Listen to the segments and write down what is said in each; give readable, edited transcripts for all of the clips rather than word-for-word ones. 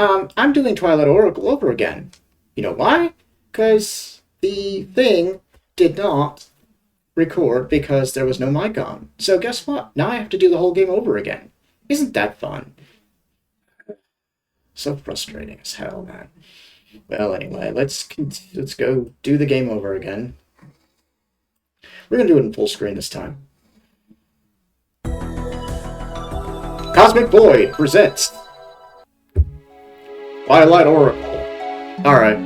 I'm doing Twilight Oracle over again. You know why? Because the thing did not record because there was no mic on. So guess what? Now I have to do the whole game over again. Isn't that fun? So frustrating as hell, man. Well, anyway, let's go do the game over again. We're gonna do it in full screen this time. Cosmic Void presents Twilight Oracle. Alright.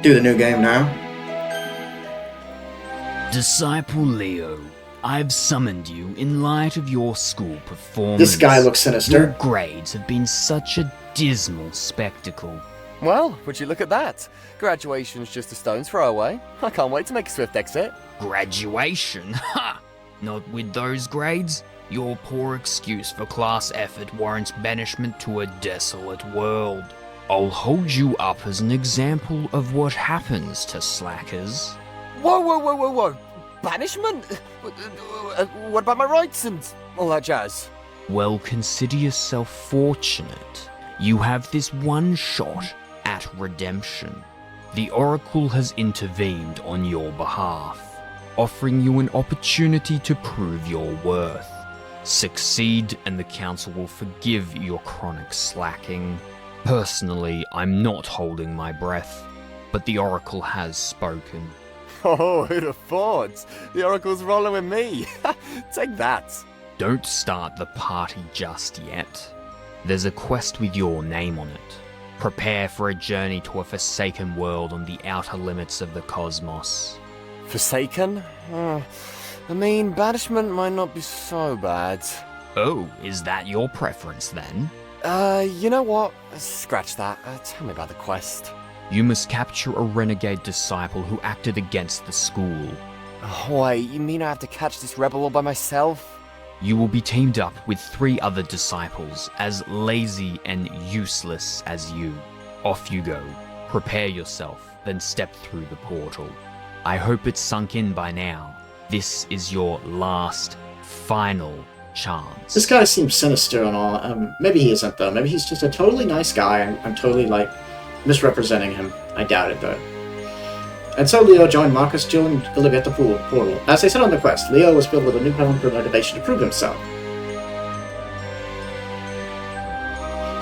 Do the new game now. Disciple Leo, I've summoned you in light of your school performance. This guy looks sinister. Your grades have been such a dismal spectacle. Well, would you look at that? Graduation's just a stone's throw away. I can't wait to make a swift exit. Graduation? Ha! Not with those grades? Your poor excuse for class effort warrants banishment to a desolate world. I'll hold you up as an example of what happens to slackers. Whoa. Banishment? What about my rights and all that jazz? Well, consider yourself fortunate. You have this one shot at redemption. The Oracle has intervened on your behalf, offering you an opportunity to prove your worth. Succeed and the Council will forgive your chronic slacking. Personally, I'm not holding my breath, but the Oracle has spoken. Oh, who'd have thought? The Oracle's rolling with me. Take that. Don't start the party just yet. There's a quest with your name on it. Prepare for a journey to a forsaken world on the outer limits of the cosmos. Forsaken? Banishment might not be so bad. Oh, is that your preference then? You know what? Scratch that. Tell me about the quest. You must capture a renegade disciple who acted against the school. Oh, wait, you mean I have to catch this rebel all by myself? You will be teamed up with 3 other disciples, as lazy and useless as you. Off you go. Prepare yourself, then step through the portal. I hope it's sunk in by now. This is your last, final chance. This guy seems sinister and all. Maybe he isn't, though. Maybe he's just a totally nice guy. I'm totally, misrepresenting him. I doubt it, though. And so Leo joined Marcus, Jill, and Olivia at the portal. As they said on the quest, Leo was filled with a newfound motivation to prove himself.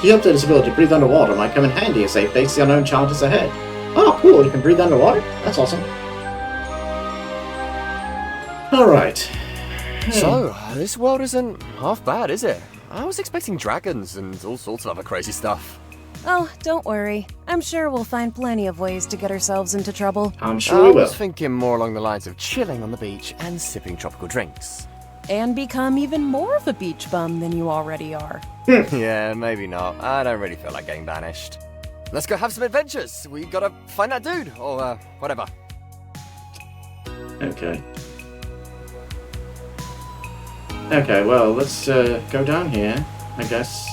He hoped that his ability to breathe underwater might come in handy as they face the unknown challenges ahead. Oh, cool, you can breathe underwater? That's awesome. Alright. So, this world isn't half bad, is it? I was expecting dragons and all sorts of other crazy stuff. Oh, don't worry. I'm sure we'll find plenty of ways to get ourselves into trouble. I'm sure we will. I was thinking more along the lines of chilling on the beach and sipping tropical drinks. And become even more of a beach bum than you already are. Yeah, maybe not. I don't really feel like getting banished. Let's go have some adventures. We gotta find that dude, or whatever. Okay. Okay, well, let's go down here, I guess.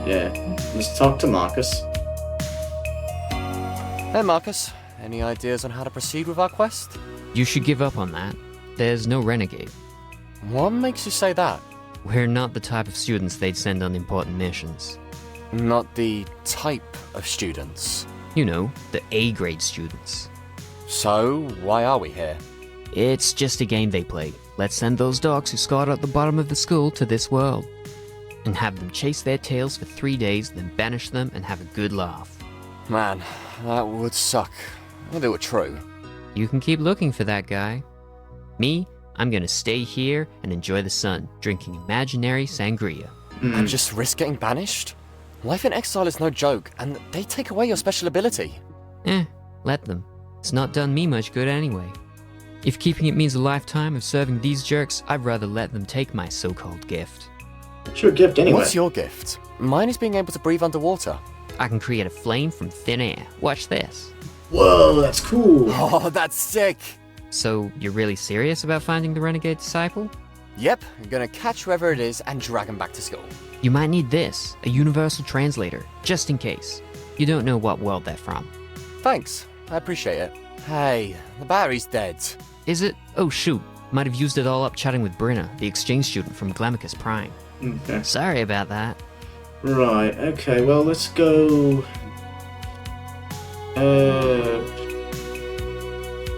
Yeah, let's talk to Marcus. Hey Marcus, any ideas on how to proceed with our quest? You should give up on that. There's no renegade. What makes you say that? We're not the type of students they'd send on important missions. Not the type of students. You know, the A-grade students. So, why are we here? It's just a game they play. Let's send those dogs who scored at the bottom of the school to this world. And have them chase their tails for 3 days, then banish them and have a good laugh. Man, that would suck. If it were true. You can keep looking for that guy. Me, I'm gonna stay here and enjoy the sun, drinking imaginary sangria. And just risk getting banished? Life in exile is no joke, and they take away your special ability. Let them. It's not done me much good anyway. If keeping it means a lifetime of serving these jerks, I'd rather let them take my so-called gift. It's your gift anyway. What's your gift? Mine is being able to breathe underwater. I can create a flame from thin air. Watch this. Whoa, that's cool. Oh, that's sick! So, you're really serious about finding the renegade disciple? Yep, I'm gonna catch whoever it is and drag him back to school. You might need this, a universal translator, just in case. You don't know what world they're from. Thanks, I appreciate it. Hey, the battery's dead. Is it? Oh shoot, might have used it all up chatting with Brenna, the exchange student from Glamicus Prime. Okay. Sorry about that. Right, okay, well, let's go...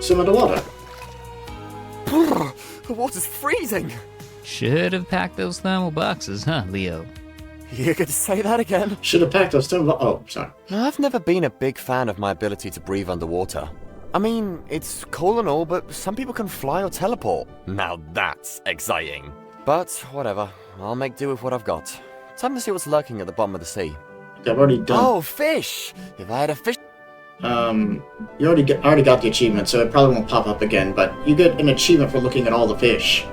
swim underwater. The water's freezing! Should have packed those thermal boxes, huh, Leo? You're going to say that again? Should have packed those thermal... Oh, sorry. I've never been a big fan of my ability to breathe underwater. I mean, it's cool and all, but some people can fly or teleport. Now that's exciting. But whatever, I'll make do with what I've got. Time to see what's lurking at the bottom of the sea. I've already done... Oh, fish! If I had a fish... You already got the achievement, so it probably won't pop up again, but you get an achievement for looking at all the fish.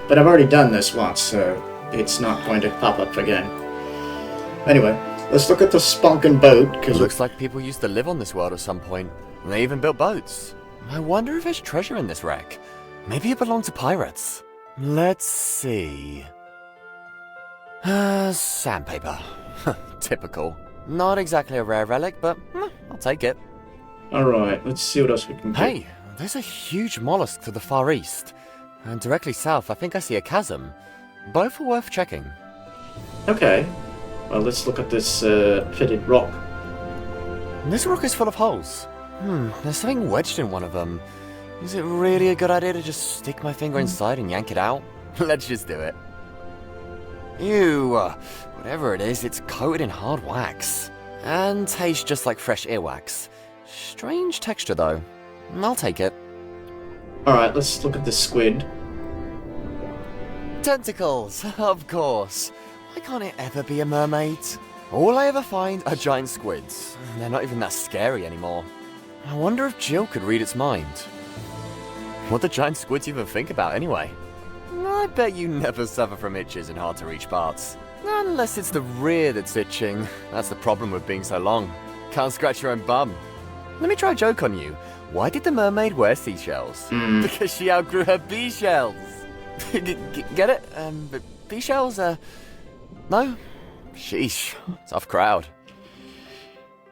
But I've already done this once, so it's not going to pop up again. Anyway, let's look at the spunkin' boat, because... Looks like people used to live on this world at some point. And they even built boats. I wonder if there's treasure in this wreck. Maybe it belonged to pirates. Let's see... sandpaper. Typical. Not exactly a rare relic, but I'll take it. Alright, let's see what else we can do. Hey, there's a huge mollusk to the far east. And directly south, I think I see a chasm. Both are worth checking. Okay. Well, let's look at this fitted rock. This rock is full of holes. There's something wedged in one of them. Is it really a good idea to just stick my finger inside and yank it out? Let's just do it. Ew, whatever it is, it's coated in hard wax. And tastes just like fresh earwax. Strange texture though. I'll take it. Alright, let's look at this squid. Tentacles, of course. Why can't it ever be a mermaid? All I ever find are giant squids. They're not even that scary anymore. I wonder if Jill could read its mind. What do giant squids even think about anyway? I bet you never suffer from itches in hard-to-reach parts. Unless it's the rear that's itching. That's the problem with being so long. Can't scratch your own bum. Let me try a joke on you. Why did the mermaid wear seashells? Because she outgrew her bee shells. Get it? But bee shells, no? Sheesh. Tough crowd.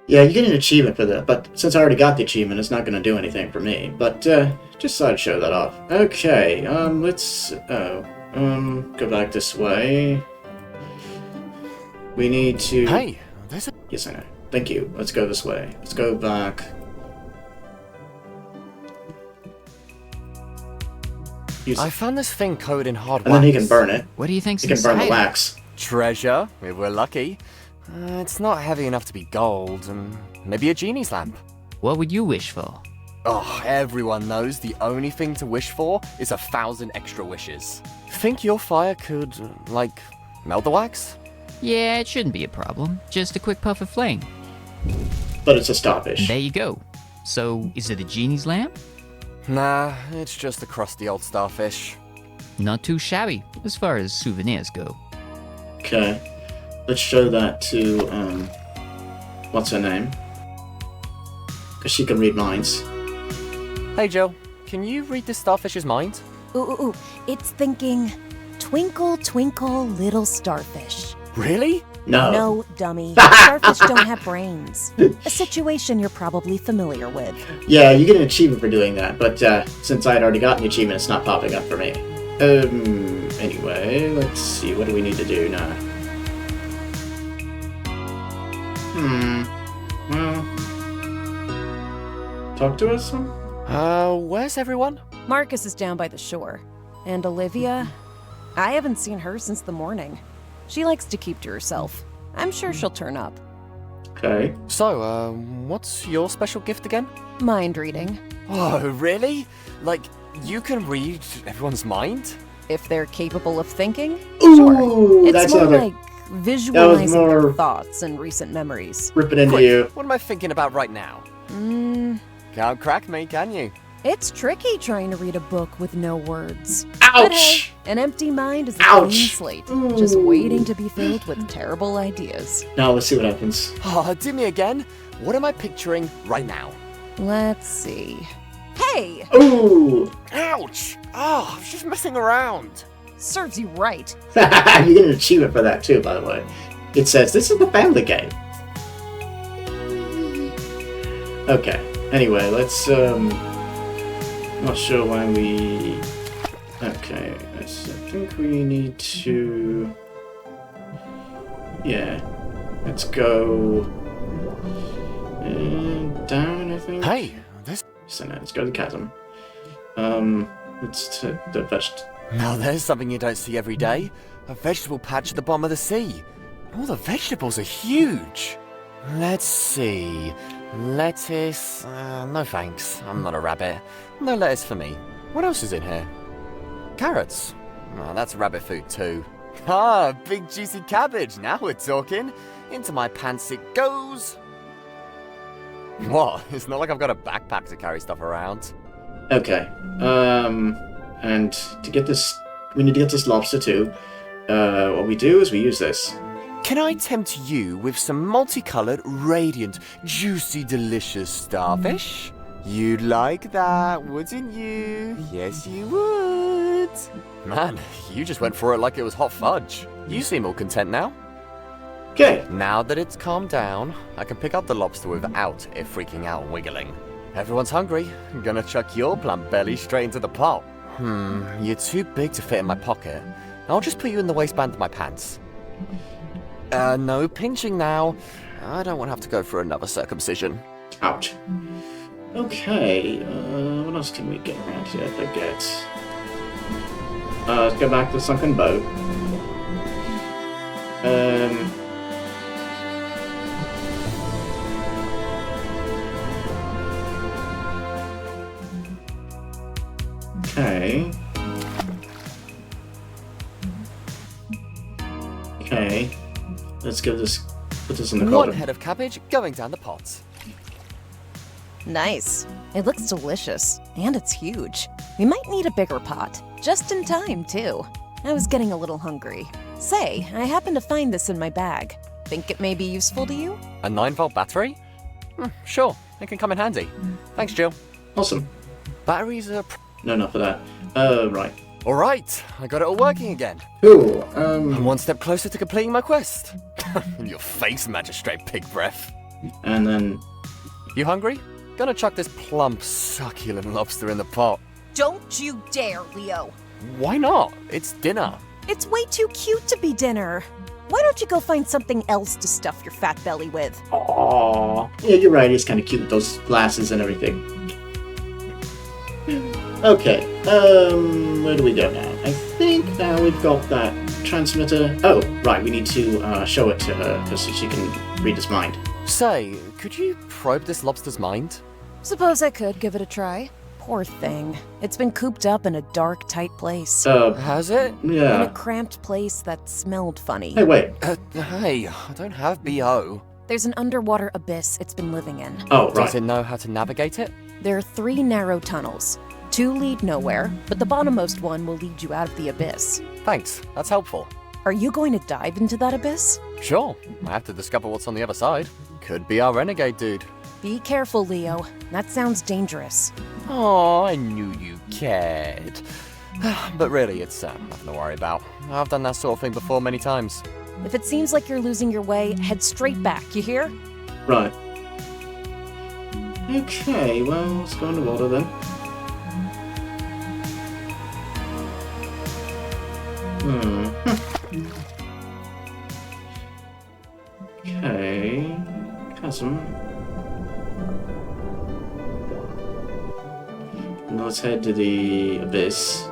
Yeah, you get an achievement for that, but since I already got the achievement, it's not going to do anything for me. But, just thought I'd show that off. Okay, let's... go back this way. We need to... Hey, there's a... Yes, I know. Thank you. Let's go this way. Let's go back. I found this thing coated in hard wax. And then he can burn it. What do you think's He can burn the inside? wax. Treasure, if we're lucky. It's not heavy enough to be gold, and maybe a genie's lamp. What would you wish for? Oh, everyone knows the only thing to wish for is 1,000 extra wishes. Think your fire could, like, melt the wax? Yeah, it shouldn't be a problem. Just a quick puff of flame. But it's a starfish. There you go. So, is it a genie's lamp? Nah, it's just a crusty old starfish. Not too shabby, as far as souvenirs go. Okay. Let's show that to, what's her name? Because she can read minds. Hey Jill, can you read this starfish's mind? Ooh, it's thinking, twinkle, twinkle, little starfish. Really? No. No, dummy. Starfish don't have brains. A situation you're probably familiar with. Yeah, you get an achievement for doing that, but since I had already gotten the achievement, it's not popping up for me. Anyway, let's see, what do we need to do now? Well... Talk to us some? Where's everyone? Marcus is down by the shore. And Olivia? I haven't seen her since the morning. She likes to keep to herself. I'm sure she'll turn up. Okay. So, what's your special gift again? Mind reading. Oh, really? Like, you can read everyone's mind? If they're capable of thinking? Ooh, Sure. It's that's more another- like visualizing more- their thoughts and recent memories. Ripping into Quick, you. what am I thinking about right now? Can't crack me, can you? It's tricky trying to read a book with no words. But hey, Ouch! an empty mind is a Ouch. clean slate, just waiting to be filled with terrible ideas. Now let's see what happens. Oh, do me again. What am I picturing right now? Let's see. Hey! Ooh! Ouch! Oh, I was just messing around. Serves you right. You get an achievement for that too, by the way. It says, this is the family game. Okay. Anyway, let's, not sure why we... Okay, I think we need to... Yeah. Let's go down, I think. Hey, this... So now let's go to the chasm. Let's to the vegetable. Now there's something you don't see every day. A vegetable patch at the bottom of the sea. All the vegetables are huge. Let's see. Lettuce... no thanks. I'm not a rabbit. No lettuce for me. What else is in here? Carrots. Oh, that's rabbit food too. Ah, big juicy cabbage. Now we're talking. Into my pants it goes. What? It's not like I've got a backpack to carry stuff around. Okay. And to get this, we need to get this lobster too. What we do is we use this. Can I tempt you with some multicolored, radiant, juicy, delicious starfish? You'd like that, wouldn't you? Yes, you would. Man, you just went for it like it was hot fudge. You seem all content now. Okay. Now that it's calmed down, I can pick up the lobster without it freaking out and wiggling. Everyone's hungry. I'm gonna chuck your plump belly straight into the pot. You're too big to fit in my pocket. I'll just put you in the waistband of my pants. No pinching now. I don't want to have to go for another circumcision. Ouch. Okay, what else can we get around here? Let's go back to the sunken boat. Okay. Okay. Let's put this in the One cauldron. head of cabbage going down the pot. Nice. It looks delicious, and it's huge. We might need a bigger pot. Just in time, too. I was getting a little hungry. Say, I happened to find this in my bag. Think it may be useful to you? A 9-volt battery? Sure, it can come in handy. Thanks, Jill. Awesome. Batteries are... No, not for that. Right. Alright, I got it all working again. Cool. I'm one step closer to completing my quest. In your face, magistrate pig breath. And then... You hungry? Gonna chuck this plump, succulent lobster in the pot. Don't you dare, Leo. Why not? It's dinner. It's way too cute to be dinner. Why don't you go find something else to stuff your fat belly with? Aww. Yeah, you're right. It's kind of cute with those glasses and everything. Okay. Where do we go now? I think now we've got that transmitter. Oh, right. We need to show it to her so she can read his mind. Say, could you probe this lobster's mind? Suppose I could give it a try. Poor thing. It's been cooped up in a dark, tight place. Has it? In a Yeah. cramped place that smelled funny. Hey, wait. Hey, I don't have BO. There's an underwater abyss it's been living in. Oh, right. Does it know how to navigate it? There are 3 narrow tunnels. 2 lead nowhere, but the bottommost one will lead you out of the abyss. Thanks, that's helpful. Are you going to dive into that abyss? Sure, I have to discover what's on the other side. Could be our renegade dude. Be careful, Leo. That sounds dangerous. Oh, I knew you cared. But really, it's nothing to worry about. I've done that sort of thing before many times. If it seems like you're losing your way, head straight back, you hear? Right. Okay, well, let's go underwater then. Okay. Chasm. Now let's head to the abyss.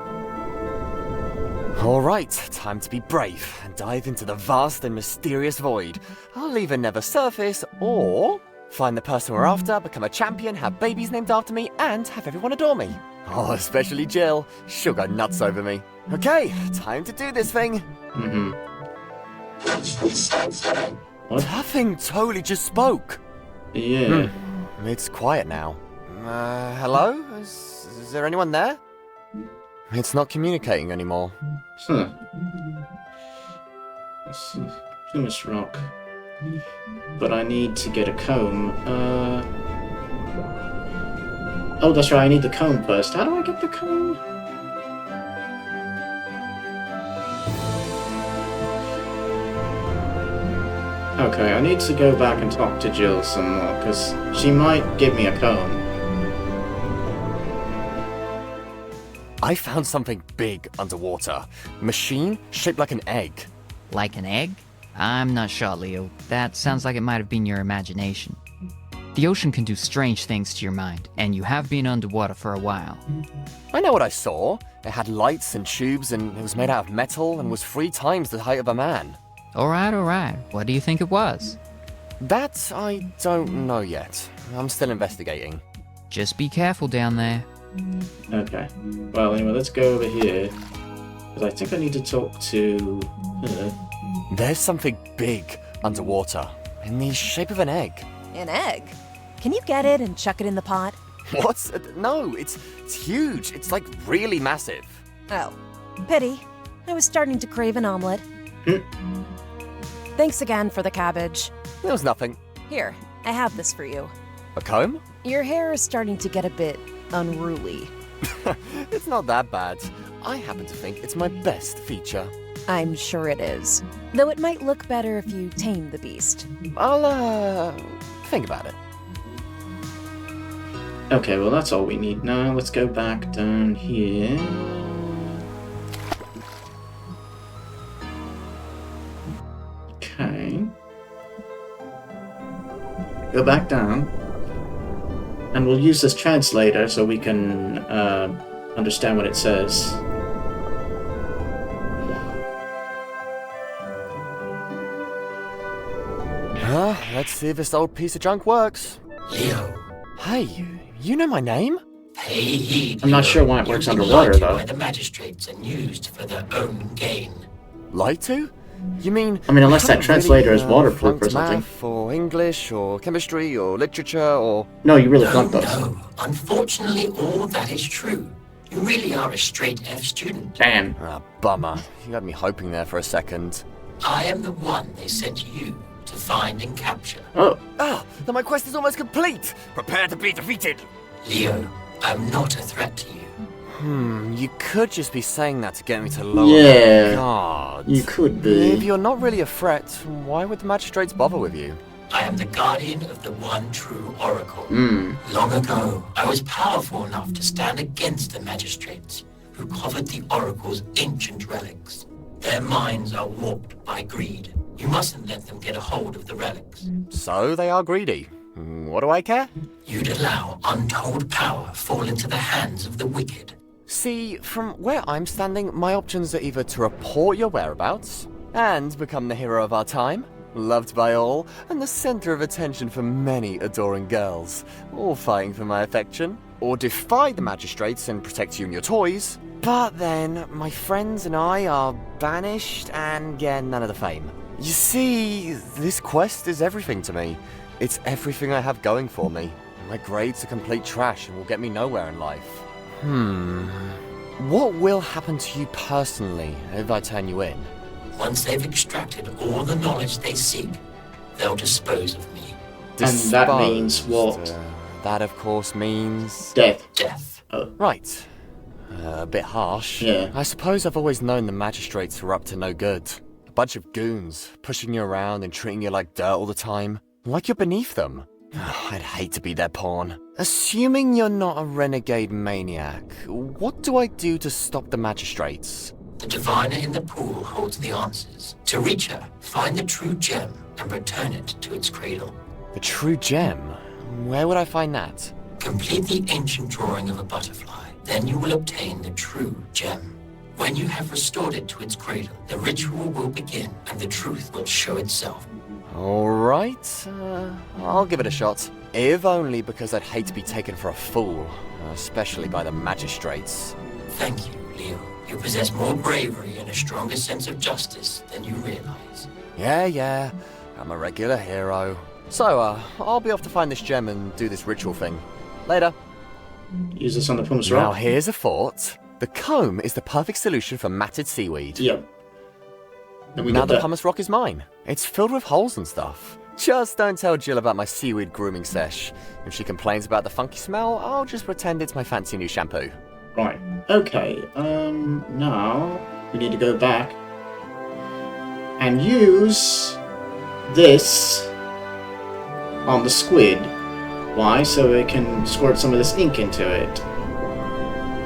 Alright, time to be brave and dive into the vast and mysterious void. I'll either never surface or find the person we're after, become a champion, have babies named after me, and have everyone adore me. Oh, especially Jill. She'll go nuts over me. Okay, time to do this thing. What? That thing totally just spoke. Yeah. It's quiet now. Hello? Is there anyone there? It's not communicating anymore. Huh. Let's see. Too much rock. But I need to get a comb. Oh, that's right, I need the comb first. How do I get the comb? Okay, I need to go back and talk to Jill some more, because she might give me a comb. I found something big underwater. A machine shaped like an egg. Like an egg? I'm not sure, Leo. That sounds like it might have been your imagination. The ocean can do strange things to your mind, and you have been underwater for a while. I know what I saw. It had lights and tubes, and it was made out of metal, and was 3 times the height of a man. Alright. What do you think it was? That I don't know yet. I'm still investigating. Just be careful down there. Okay. Well, anyway, let's go over here. Because I think I need to talk to her. There's something big underwater, in the shape of an egg. An egg? Can you get it and chuck it in the pot? What? No, it's huge. It's like really massive. Oh, pity. I was starting to crave an omelet. Thanks again for the cabbage. There was nothing. Here, I have this for you. A comb? Your hair is starting to get a bit unruly. It's not that bad. I happen to think it's my best feature. I'm sure it is. Though it might look better if you tame the beast. I'll, think about it. Okay, well, that's all we need now. Let's go back down here. Okay. Go back down. And we'll use this translator so we can understand what it says. Let's see if this old piece of junk works. Leo, Hey, you know my name? pay heed. I'm not Leo. sure why it works You've been underwater, lied to though. by the magistrates and used for their own gain. Lied to? You mean... I mean, unless that haven't translator is waterproof flunked or something. Math, or English, or chemistry, or literature, or... No, you really No, flunked those. no. Unfortunately, all that is true. You really are a straight F student. Damn. Ah, bummer. You had me hoping there for a second. I am the one they sent you to find and capture. Oh, Ah, then my quest is almost complete! Prepare to be defeated! Leo, I'm not a threat to you. You could just be saying that to get me to lower Yeah. my guard. you could If be. you're not really a threat, why would the magistrates bother with you? I am the guardian of the one true Oracle. Hmm. Long ago, I was powerful enough to stand against the magistrates who covered the Oracle's ancient relics. Their minds are warped by greed. You mustn't let them get a hold of the relics. So they are greedy. What do I care? You'd allow untold power fall into the hands of the wicked. See, from where I'm standing, my options are either to report your whereabouts and become the hero of our time, loved by all, and the center of attention for many adoring girls, all fighting for my affection, or defy the magistrates and protect you and your toys, but then my friends and I are banished and get none of the fame. You see, this quest is everything to me. It's everything I have going for me. My grades are complete trash and will get me nowhere in life. What will happen to you personally if I turn you in? Once they've extracted all the knowledge they seek, they'll dispose of me. And that means Disposed. what? That, of course, means... Death. Death. Right. A bit harsh. Yeah. I suppose I've always known the magistrates were up to no good. A bunch of goons, pushing you around and treating you like dirt all the time. Like you're beneath them. I'd hate to be their pawn. Assuming you're not a renegade maniac, what do I do to stop the magistrates? The diviner in the pool holds the answers. To reach her, find the true gem and return it to its cradle. The true gem? Where would I find that? Complete the ancient drawing of a butterfly. Then you will obtain the true gem. When you have restored it to its cradle, the ritual will begin and the truth will show itself. Alright, I'll give it a shot. If only because I'd hate to be taken for a fool, especially by the magistrates. Thank you, Leo. You possess more bravery and a stronger sense of justice than you realize. Yeah, I'm a regular hero. So, I'll be off to find this gem and do this ritual thing. Later. Use this on the pumice Now rock. here's a thought. The comb is the perfect solution for matted seaweed. Yep. And we Now got the that. pumice rock is mine. It's filled with holes and stuff. Just don't tell Jill about my seaweed grooming sesh. If she complains about the funky smell, I'll just pretend it's my fancy new shampoo. Right. Okay. Now we need to go back and use this on the squid. Why? So it can squirt some of this ink into it.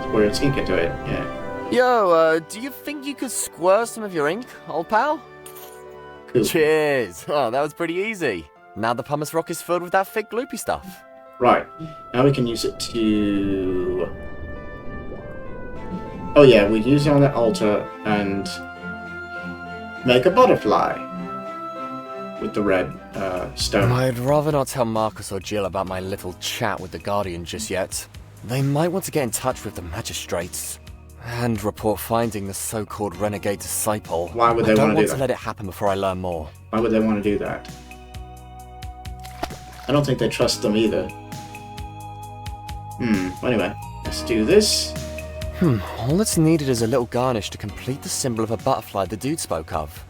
Squirt its ink into it. Yeah. Yo, do you think you could squirt some of your ink, old pal? Cool. Cheers! Oh, that was pretty easy. Now the pumice rock is filled with that thick gloopy stuff. Right. Now we can use it to... Oh yeah, we use it on that altar and make a butterfly with the red stone. I'd rather not tell Marcus or Jill about my little chat with the Guardian just yet. They might want to get in touch with the magistrates and report finding the so-called renegade disciple. Why would they I want don't to do want that? to let it happen before I learn more. Why would they want to do that? I don't think they trust them either. Anyway, let's do this. All that's needed is a little garnish to complete the symbol of a butterfly the dude spoke of.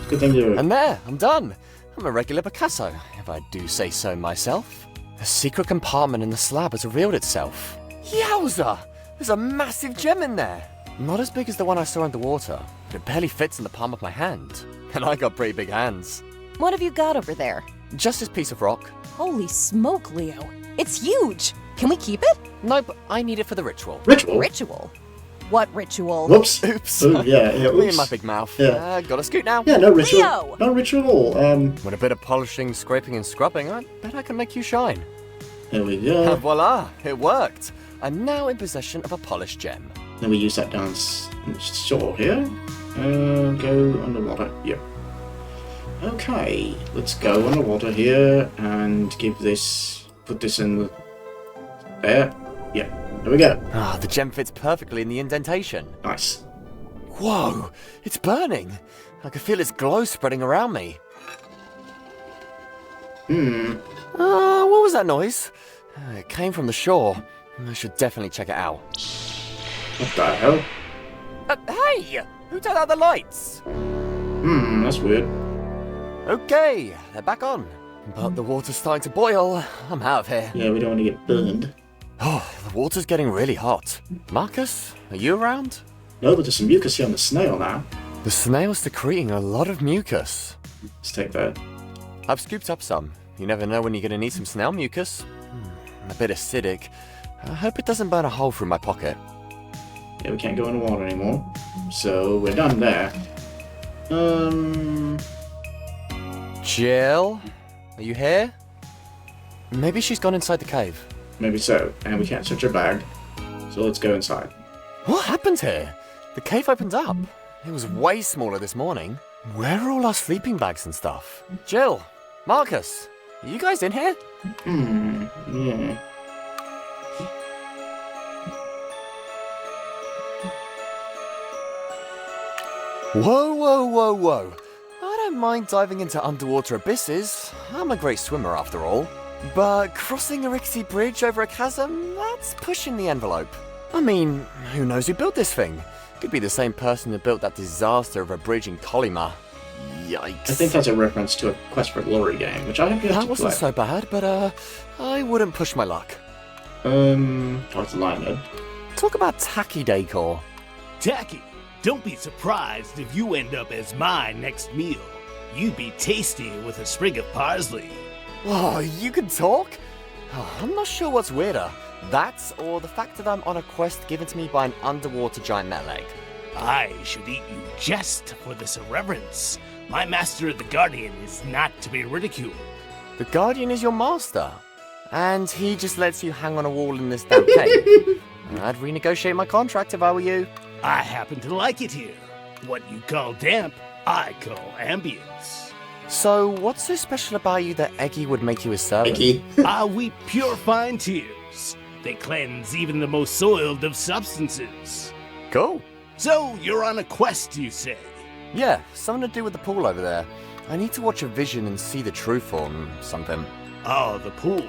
Good thing to... And there, I'm done. I'm a regular Picasso, if I do say so myself. A secret compartment in the slab has revealed itself. Yowza! There's a massive gem in there. Not as big as the one I saw underwater, but it barely fits in the palm of my hand. And I got pretty big hands. What have you got over there? Just this piece of rock. Holy smoke, Leo. It's huge. Can we keep it? Nope, I need it for the ritual. Ritual? Ritual? What ritual? Whoops. Oops. Oh, yeah, Me oops. and my big mouth. Yeah. Gotta scoot now. Yeah, no ritual. Leo! No ritual. With a bit of polishing, scraping, and scrubbing, I bet I can make you shine. There we go. Voila! It worked. I'm now in possession of a polished gem. Then we use that down shore here. Go underwater. Yep. Okay, let's go underwater here and give this... Put this in the... There. Yep. There we go. Ah, the gem fits perfectly in the indentation. Nice. Whoa! It's burning! I can feel its glow spreading around me. What was that noise? It came from the shore. I should definitely check it out. What the hell? Hey! Who turned out the lights? That's weird. Okay, they're back on. But the water's starting to boil. I'm out of here. Yeah, we don't want to get burned. Oh, the water's getting really hot. Marcus, are you around? No, but there's some mucus here on the snail now. The snail's secreting a lot of mucus. Let's take that. I've scooped up some. You never know when you're going to need some snail mucus. A bit acidic. I hope it doesn't burn a hole through my pocket. Yeah, we can't go in the water anymore. So, we're done there. Jill? Are you here? Maybe she's gone inside the cave. Maybe so. And we can't search her bag. So let's go inside. What happened here? The cave opened up. It was way smaller this morning. Where are all our sleeping bags and stuff? Jill, Marcus, are you guys in here? Yeah. Whoa, whoa, whoa, whoa. I don't mind diving into underwater abysses. I'm a great swimmer after all. But crossing a rickety bridge over a chasm, that's pushing the envelope. I mean, who knows who built this thing? Could be the same person who built that disaster of a bridge in Colima. Yikes. I think that's a reference to a Quest for Glory game, which I have yet That to wasn't play. so bad, but I wouldn't push my luck. Towards the line then. Talk about tacky decor. Tacky, don't be surprised if you end up as my next meal. You'd be tasty with a sprig of parsley. Oh, you can talk? Oh, I'm not sure what's weirder. That or the fact that I'm on a quest given to me by an underwater giant metal egg. I should eat you just for this irreverence. My master, the Guardian, is not to be ridiculed. The Guardian is your master, and he just lets you hang on a wall in this damn cave. I'd renegotiate my contract if I were you. I happen to like it here. What you call damp, I call ambience. So, what's so special about you that Eggy would make you his servant? Icky. I weep purifying tears. They cleanse even the most soiled of substances. Cool. So, you're on a quest, you say? Yeah, something to do with the pool over there. I need to watch a vision and see the truth or something. Oh, the pool.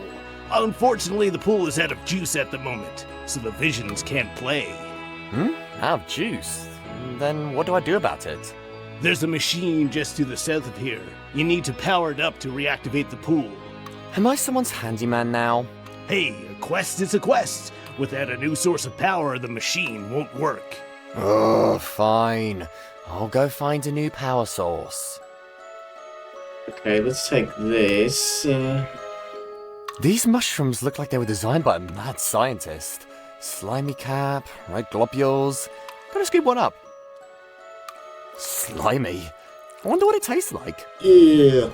Unfortunately, the pool is out of juice at the moment, so the visions can't play. Out of juice? Then what do I do about it? There's a machine just to the south of here. You need to power it up to reactivate the pool. Am I someone's handyman now? Hey, a quest is a quest. Without a new source of power, the machine won't work. Oh, fine. I'll go find a new power source. Okay, let's take this. These mushrooms look like they were designed by a mad scientist. Slimy cap, red globules. Gotta scoop one up. Slimy. I wonder what it tastes like. Yeah.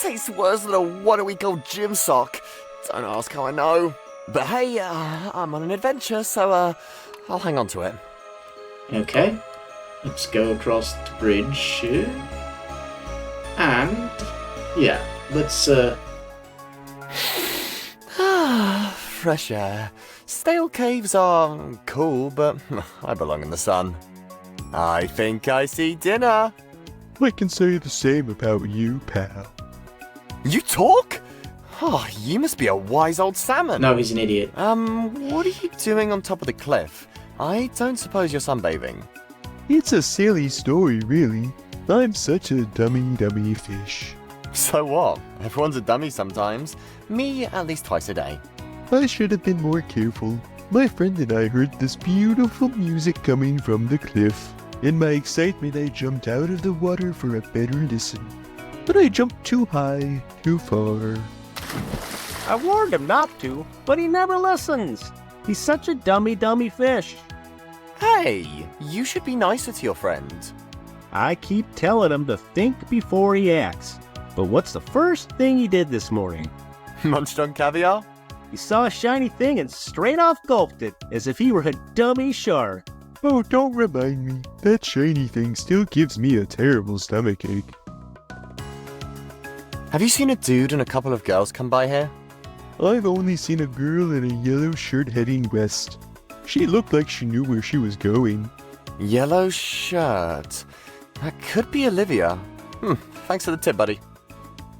Tastes worse than a what-a-week-old gym sock. Don't ask how I know. But hey, I'm on an adventure, so I'll hang on to it. Okay. Let's go across the bridge here. And yeah, let's Fresh air. Stale caves are cool, but I belong in the sun. I think I see dinner. I can say the same about you, pal. You talk? Oh, you must be a wise old salmon. No, he's an idiot. What are you doing on top of the cliff? I don't suppose you're sunbathing. It's a silly story, really. I'm such a dummy fish. So what? Everyone's a dummy sometimes. Me, at least twice a day. I should have been more careful. My friend and I heard this beautiful music coming from the cliff. In my excitement, I jumped out of the water for a better listen. But I jumped too high, too far. I warned him not to, but he never listens. He's such a dummy fish. Hey, you should be nicer to your friend. I keep telling him to think before he acts. But what's the first thing he did this morning? Munched on caviar? He saw a shiny thing and straight off gulped it, as if he were a dummy shark. Oh, don't remind me. That shiny thing still gives me a terrible stomachache. Have you seen a dude and a couple of girls come by here? I've only seen a girl in a yellow shirt heading west. She looked like she knew where she was going. Yellow shirt. That could be Olivia. Thanks for the tip, buddy.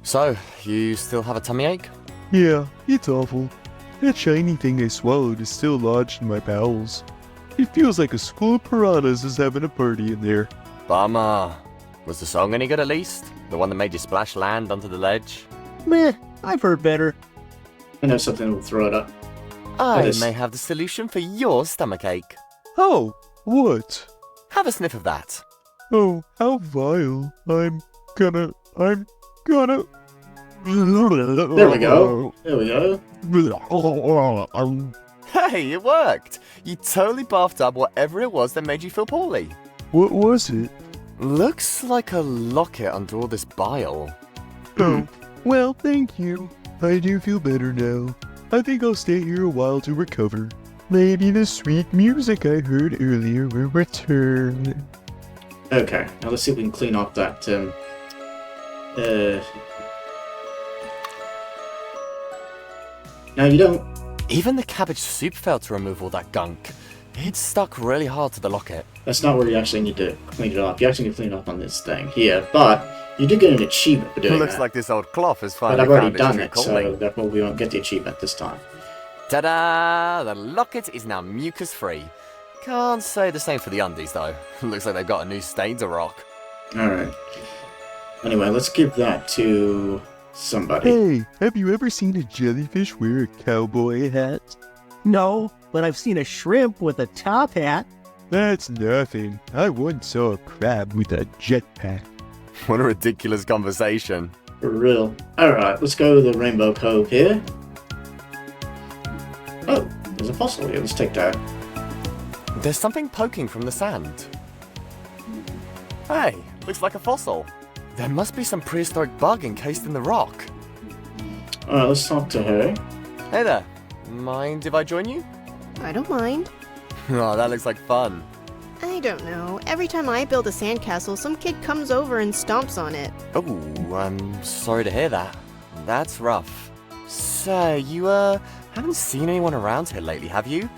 So, you still have a tummy ache? Yeah, it's awful. That shiny thing I swallowed is still lodged in my bowels. It feels like a school of piranhas is having a party in there. Bummer. Was the song any good at least? The one that made you splash land onto the ledge? Meh, I've heard better. I know something will throw it up. I is- may have the solution for your stomachache. Oh, what? Have a sniff of that. Oh, how vile. I'm gonna... There we go. There we go. Hey, it worked! You totally buffed up whatever it was that made you feel poorly. What was it? Looks like a locket under all this bile. Oh, well, thank you. I do feel better now. I think I'll stay here a while to recover. Maybe the sweet music I heard earlier will return. Okay, now let's see if we can clean up that, Now you don't... Even the cabbage soup failed to remove all that gunk. It stuck really hard to the locket. That's not where you actually need to clean it up. You actually need to clean it up on this thing here, but you do get an achievement for doing Looks that. like this old cloth has But finally I've already found done its it, true calling. so therefore we won't get the achievement this time. Ta-da! The locket is now mucus-free. Can't say the same for the undies, though. Looks like they've got a new stain to rock. Alright. Anyway, let's give that to somebody. Hey, have you ever seen a jellyfish wear a cowboy hat? No, but I've seen a shrimp with a top hat. That's nothing. I once saw a crab with a jetpack. What a ridiculous conversation. For real. Alright, let's go to the Rainbow Cove here. Oh, there's a fossil here. Let's take that. There's something poking from the sand. Hey, looks like a fossil. There must be some prehistoric bug encased in the rock. Alright, let's talk to her. Hey there. Mind if I join you? I don't mind. Oh, that looks like fun. I don't know. Every time I build a sandcastle, some kid comes over and stomps on it. Oh, I'm sorry to hear that. That's rough. Say, you, haven't seen anyone around here lately, have you?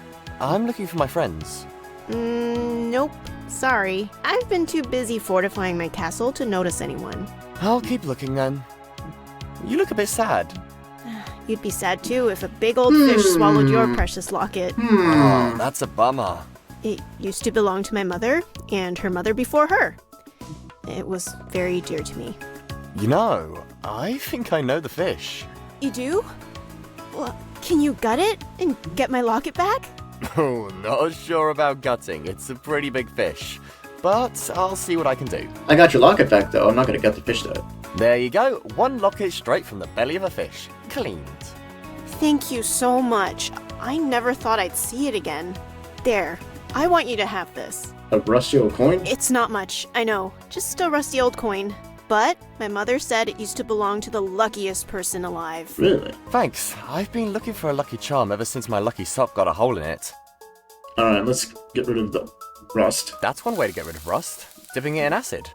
I'm looking for my friends. Nope. Sorry. I've been too busy fortifying my castle to notice anyone. I'll keep looking then. You look a bit sad. You'd be sad too if a big old fish swallowed your precious locket. Oh, that's a bummer. It used to belong to my mother, and her mother before her. It was very dear to me. You know, I think I know the fish. You do? Well, can you gut it and get my locket back? Oh, not sure about gutting. It's a pretty big fish. But I'll see what I can do. I got your locket back, though. I'm not going to gut the fish, though. There you go. One locket straight from the belly of a fish. Cleaned. Thank you so much. I never thought I'd see it again. There. I want you to have this. A rusty old coin? It's not much, I know. Just a rusty old coin. But my mother said it used to belong to the luckiest person alive. Really? Thanks. I've been looking for a lucky charm ever since my lucky sock got a hole in it. Alright, let's get rid of the rust. That's one way to get rid of rust. Dipping it in acid.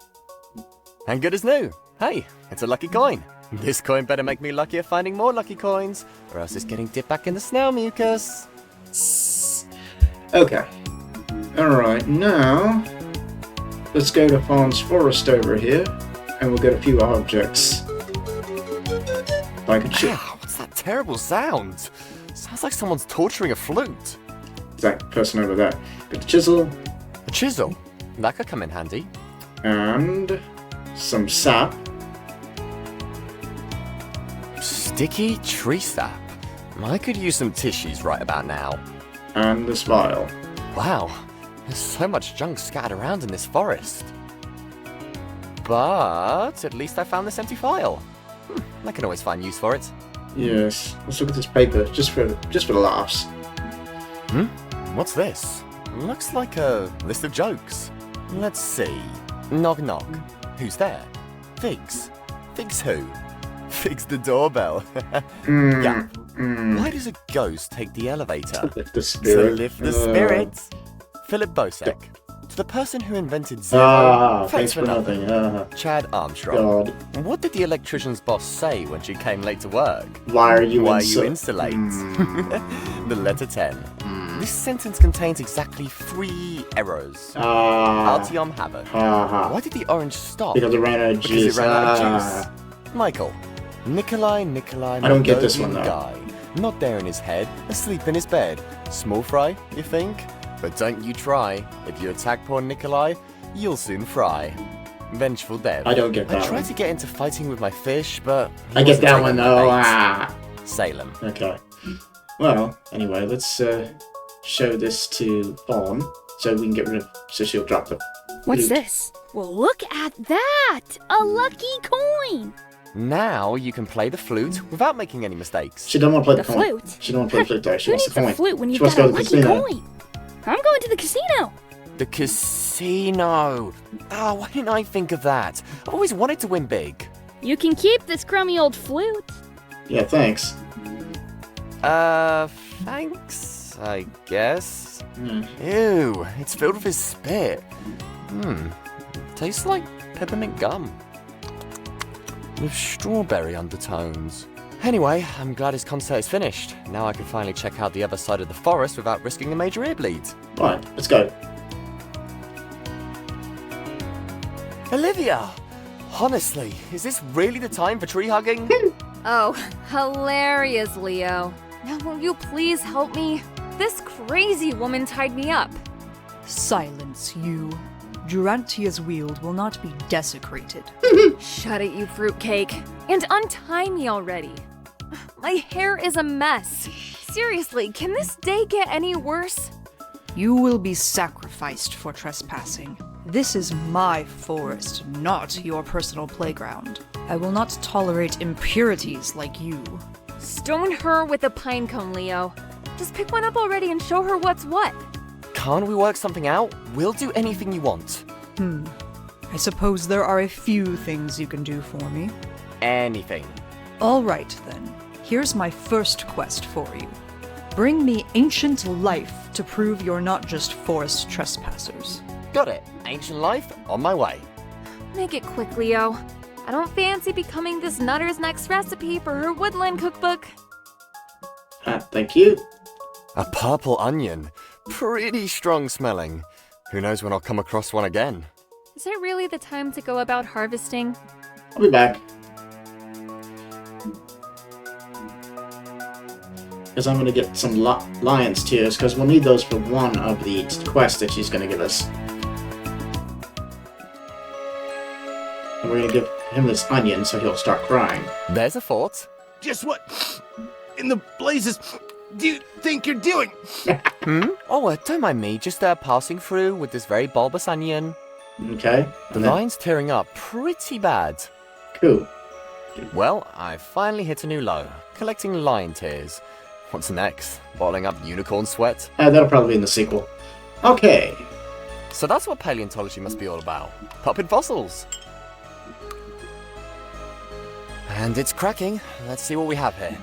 And good as new. Hey, it's a lucky coin. This coin better make me lucky at finding more lucky coins, or else it's getting dipped back in the snail mucus. Okay. Alright, now let's go to Fawn's Forest over here, and we'll get a few objects. Like a chip. Ow, what's that terrible sound? Sounds like someone's torturing a flute. That person over there. Get the chisel, A chisel? That could come in handy. and some sap. Sticky tree sap. I could use some tissues right about now. And this vial. Wow, there's so much junk scattered around in this forest. But at least I found this empty file. I can always find use for it. Yes. Let's look at this paper, just for the laughs. What's this? Looks like a list of jokes. Let's see. Knock knock. Who's there? Figs. Figs who? Figs the doorbell. Yeah. Why does a ghost take the elevator? To lift the spirit. To lift the spirits. Philip Bosek. To the person who invented zero. Thanks for nothing. Chad Armstrong. God. What did the electrician's boss say when she came late to work? Why are you insulate? The letter 10. This sentence contains exactly 3 errors. Artyom Havok. Why did the orange stop? Because it ran out of juice. Because it ran out of juice. Michael. Nikolai, I don't get this one, though. guy. Not there in his head, asleep in his bed. Small fry, you think? But don't you try. If you attack poor Nikolai, you'll soon fry. Vengeful Dev. I don't get that I tried one. to get into fighting with my fish, but I get that one though. Salem. Okay. Well, anyway, let's show this to Fawn so we can get rid of. So she'll drop the. What's loot. this? Well, look at that! A lucky coin! Now you can play the flute without making any mistakes. She don't want to play the, The coin. flute? She don't want to play the flute though. She Who wants needs the a coin. flute when She you've wants got a to go to lucky the casino. coin? I'm going to the casino! The casino! Oh, why didn't I think of that? I've always wanted to win big. You can keep this crummy old flute. Yeah, thanks. Thanks, I guess. Ew, it's filled with his spit. Tastes like peppermint gum. With strawberry undertones. Anyway, I'm glad his concert is finished. Now I can finally check out the other side of the forest without risking a major ear bleed. Right, let's go. Olivia! Honestly, is this really the time for tree hugging? Oh, hilarious, Leo. Now will you please help me? This crazy woman tied me up. Silence, you. Durantia's wield will not be desecrated. Shut it, you fruitcake. And untie me already. My hair is a mess. Seriously, can this day get any worse? You will be sacrificed for trespassing. This is my forest, not your personal playground. I will not tolerate impurities like you. Stone her with a pine cone, Leo. Just pick one up already and show her what's what. Can't we work something out? We'll do anything you want. I suppose there are a few things you can do for me. Anything. All right, then. Here's my first quest for you. Bring me ancient life to prove you're not just forest trespassers. Got it. Ancient life, on my way. Make it quick, Leo. I don't fancy becoming this nutter's next recipe for her woodland cookbook. Thank you. A purple onion. Pretty strong smelling. Who knows when I'll come across one again. Is it really the time to go about harvesting? I'll be back. Because I'm going to get some lion's tears, because we'll need those for one of the quests that she's going to give us. And we're going to give him this onion so he'll start crying. There's a fort. Just what in the blazes do you think you're doing? Oh, don't mind me. Just passing through with this very bulbous onion. Okay. The line's tearing up pretty bad. Cool. Well, I finally hit a new low. Collecting lion tears. What's next? Bottling up unicorn sweat? That'll probably be in the sequel. Okay. So that's what paleontology must be all about. Popping fossils. And it's cracking. Let's see what we have here.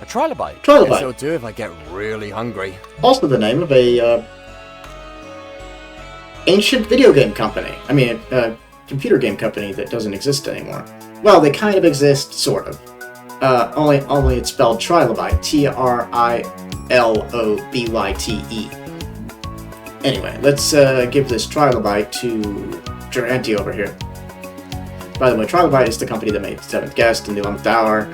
A trilobite. Trilobite. Guess it'll do if I get really hungry. Also the name of a ancient video game company. I mean, a computer game company that doesn't exist anymore. Well, they kind of exist, sort of. Only it's spelled trilobite. Trilobyte. Anyway, let's give this trilobite to Duranty over here. By the way, Trilobite is the company that made Seventh Guest and the 11th Hour.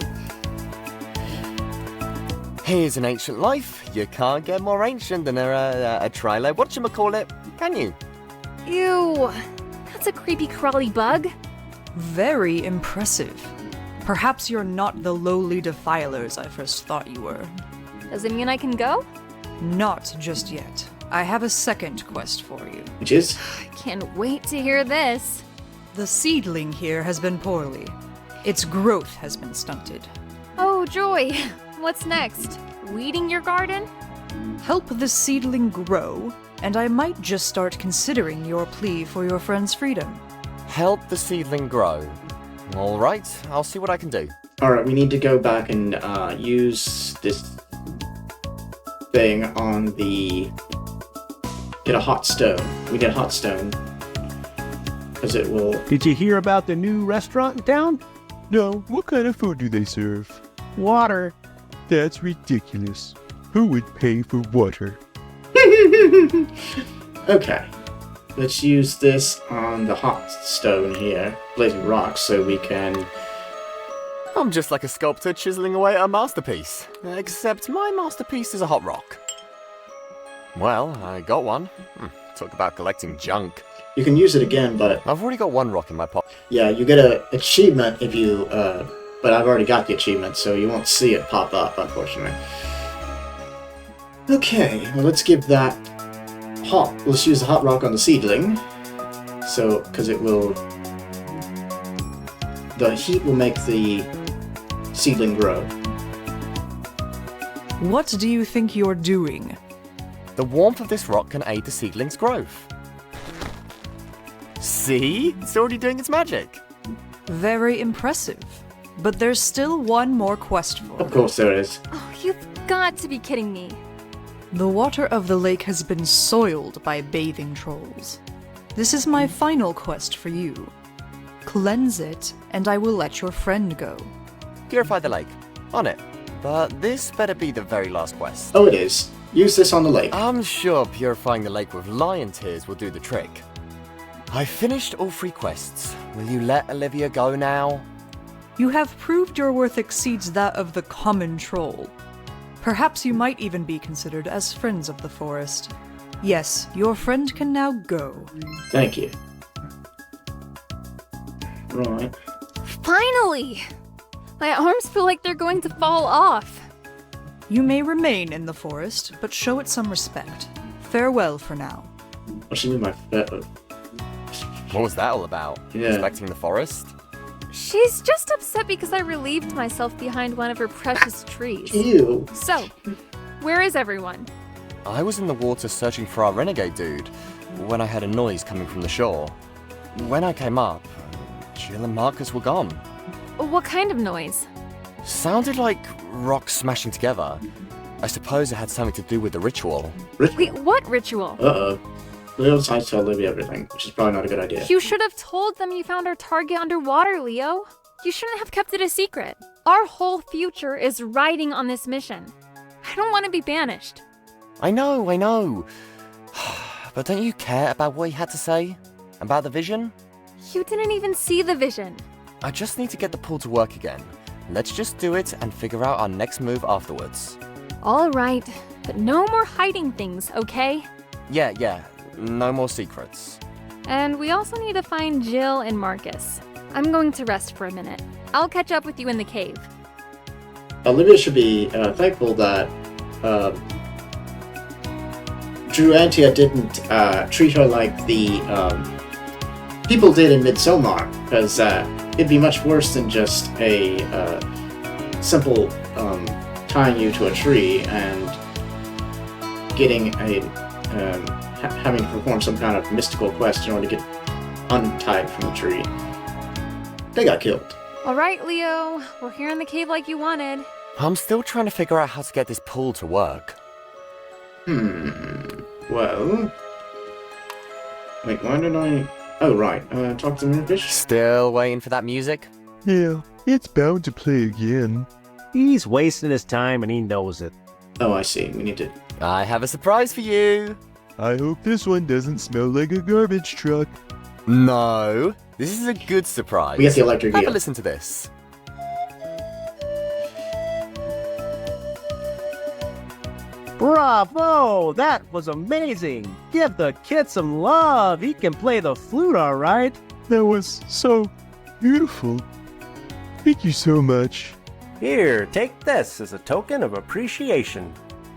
Here's an ancient life. You can't get more ancient than a trilo. Whatchamacallit, can you? Ew, that's a creepy crawly bug. Very impressive. Perhaps you're not the lowly defilers I first thought you were. Does it mean I can go? Not just yet. I have a second quest for you. Which is? I can't wait to hear this. The seedling here has been poorly. Its growth has been stunted. Oh, joy. What's next? Weeding your garden? Help the seedling grow, and I might just start considering your plea for your friend's freedom. Help the seedling grow. Alright, I'll see what I can do. Alright, we need to go back and use this thing on the... Get a hot stone. We get a hot stone. Because it will... Did you hear about the new restaurant in town? No, what kind of food do they serve? Water. That's ridiculous. Who would pay for water? Okay. Let's use this on the hot stone here, blazing rocks, so we can... I'm just like a sculptor chiseling away at a masterpiece. Except my masterpiece is a hot rock. Well, I got one. Talk about collecting junk. You can use it again, but... I've already got one rock in my pocket. Yeah, you get an achievement if you... but I've already got the achievement, so you won't see it pop up, unfortunately. Okay, well, let's give that hot... Let's use the hot rock on the seedling. So, because it will... The heat will make the seedling grow. What do you think you're doing? The warmth of this rock can aid the seedling's growth. See? It's already doing its magic. Very impressive. But there's still one more quest for Of course there is. Oh, you've got to be kidding me. The water of the lake has been soiled by bathing trolls. This is my final quest for you. Cleanse it, and I will let your friend go. Purify the lake. On it. But this better be the very last quest. Oh, it is. Use this on the lake. I'm sure purifying the lake with lion tears will do the trick. I finished all 3 quests. Will you let Olivia go now? You have proved your worth exceeds that of the common troll. Perhaps you might even be considered as friends of the forest. Yes, your friend can now go. Thank you. Right. Finally! My arms feel like they're going to fall off. You may remain in the forest, but show it some respect. Farewell for now. What do you mean by... What was that all about? Yeah. Respecting the forest? She's just upset because I relieved myself behind one of her precious trees. Ew. So, where is everyone? I was in the water searching for our renegade dude when I heard a noise coming from the shore. When I came up, Jill and Marcus were gone. What kind of noise? Sounded like rocks smashing together. I suppose it had something to do with the ritual. Wait, what ritual? Uh-oh. Leo decides to tell Olivia everything, which is probably not a good idea. You should have told them you found our target underwater, Leo. You shouldn't have kept it a secret. Our whole future is riding on this mission. I don't want to be banished. I know. But don't you care about what he had to say? About the vision? You didn't even see the vision. I just need to get the pool to work again. Let's just do it and figure out our next move afterwards. All right, but no more hiding things, okay? Yeah. No more secrets. And we also need to find Jill and Marcus. I'm going to rest for a minute. I'll catch up with you in the cave. Olivia should be thankful that Druantia didn't treat her like the people did in Midsommar, because it'd be much worse than just a simple tying you to a tree and getting a having to perform some kind of mystical quest in order to get untied from the tree. They got killed. Alright, Leo. We're here in the cave like you wanted. I'm still trying to figure out how to get this pool to work. Well... Wait, why did I... Oh, right. Talk to the moonfish? Still waiting for that music? Yeah, it's bound to play again. He's wasting his time and he knows it. Oh, I see. We need to... I have a surprise for you. I hope this one doesn't smell like a garbage truck. No, this is a good surprise. We get the electric Have eel. a listen to this. Bravo! That was amazing! Give the kid some love! He can play the flute alright! That was so beautiful. Thank you so much. Here, take this as a token of appreciation.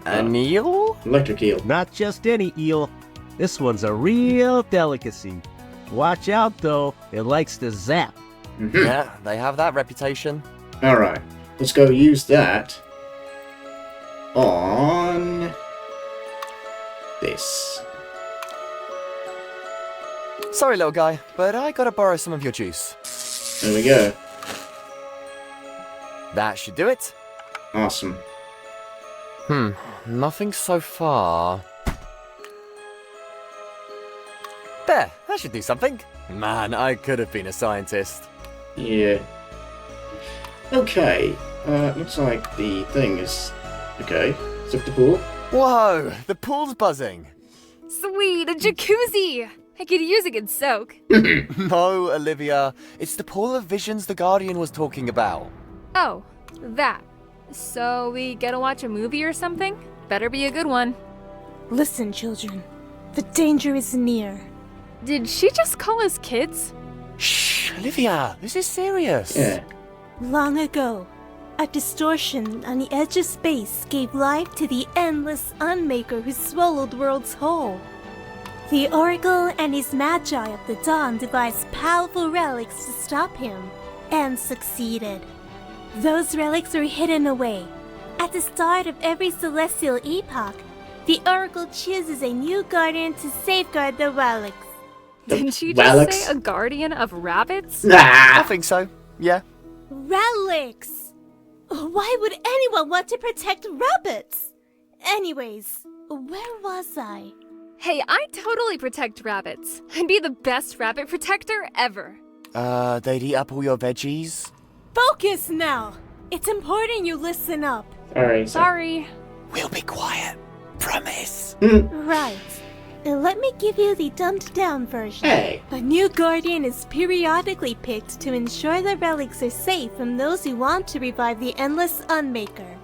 An eel? Electric eel. Not just any eel. This one's a real delicacy. Watch out though, it likes to zap. Yeah, they have that reputation. Alright, let's go use that on this. Sorry, little guy, but I gotta borrow some of your juice. There we go. That should do it. Awesome. Nothing so far. There, that should do something. Man, I could have been a scientist. Yeah. Okay. Looks like the thing is... Okay. Zip the pool. Whoa, the pool's buzzing. Sweet, a jacuzzi! I could use a good soak. No, Olivia, it's the pool of visions the Guardian was talking about. Oh, that. So we get to watch a movie or something? Better be a good one. Listen, children. The danger is near. Did she just call us kids? Shh, Olivia, this is serious. Yeah. Long ago, a distortion on the edge of space gave life to the endless Unmaker who swallowed worlds whole. The Oracle and his Magi of the Dawn devised powerful relics to stop him, and succeeded. Those relics were hidden away. At the start of every celestial epoch, the Oracle chooses a new guardian to safeguard the relics. Did she relics? just say a guardian of rabbits? I think so, yeah. Relics! Why would anyone want to protect rabbits? Anyways, where was I? Hey, I totally protect rabbits. I'd be the best rabbit protector ever. They'd eat up all your veggies? Focus now! It's important you listen up. Alright. Sorry. We'll be quiet. Promise. Right. Let me give you the dumbed down version. Hey. A new guardian is periodically picked to ensure the relics are safe from those who want to revive the endless Unmaker.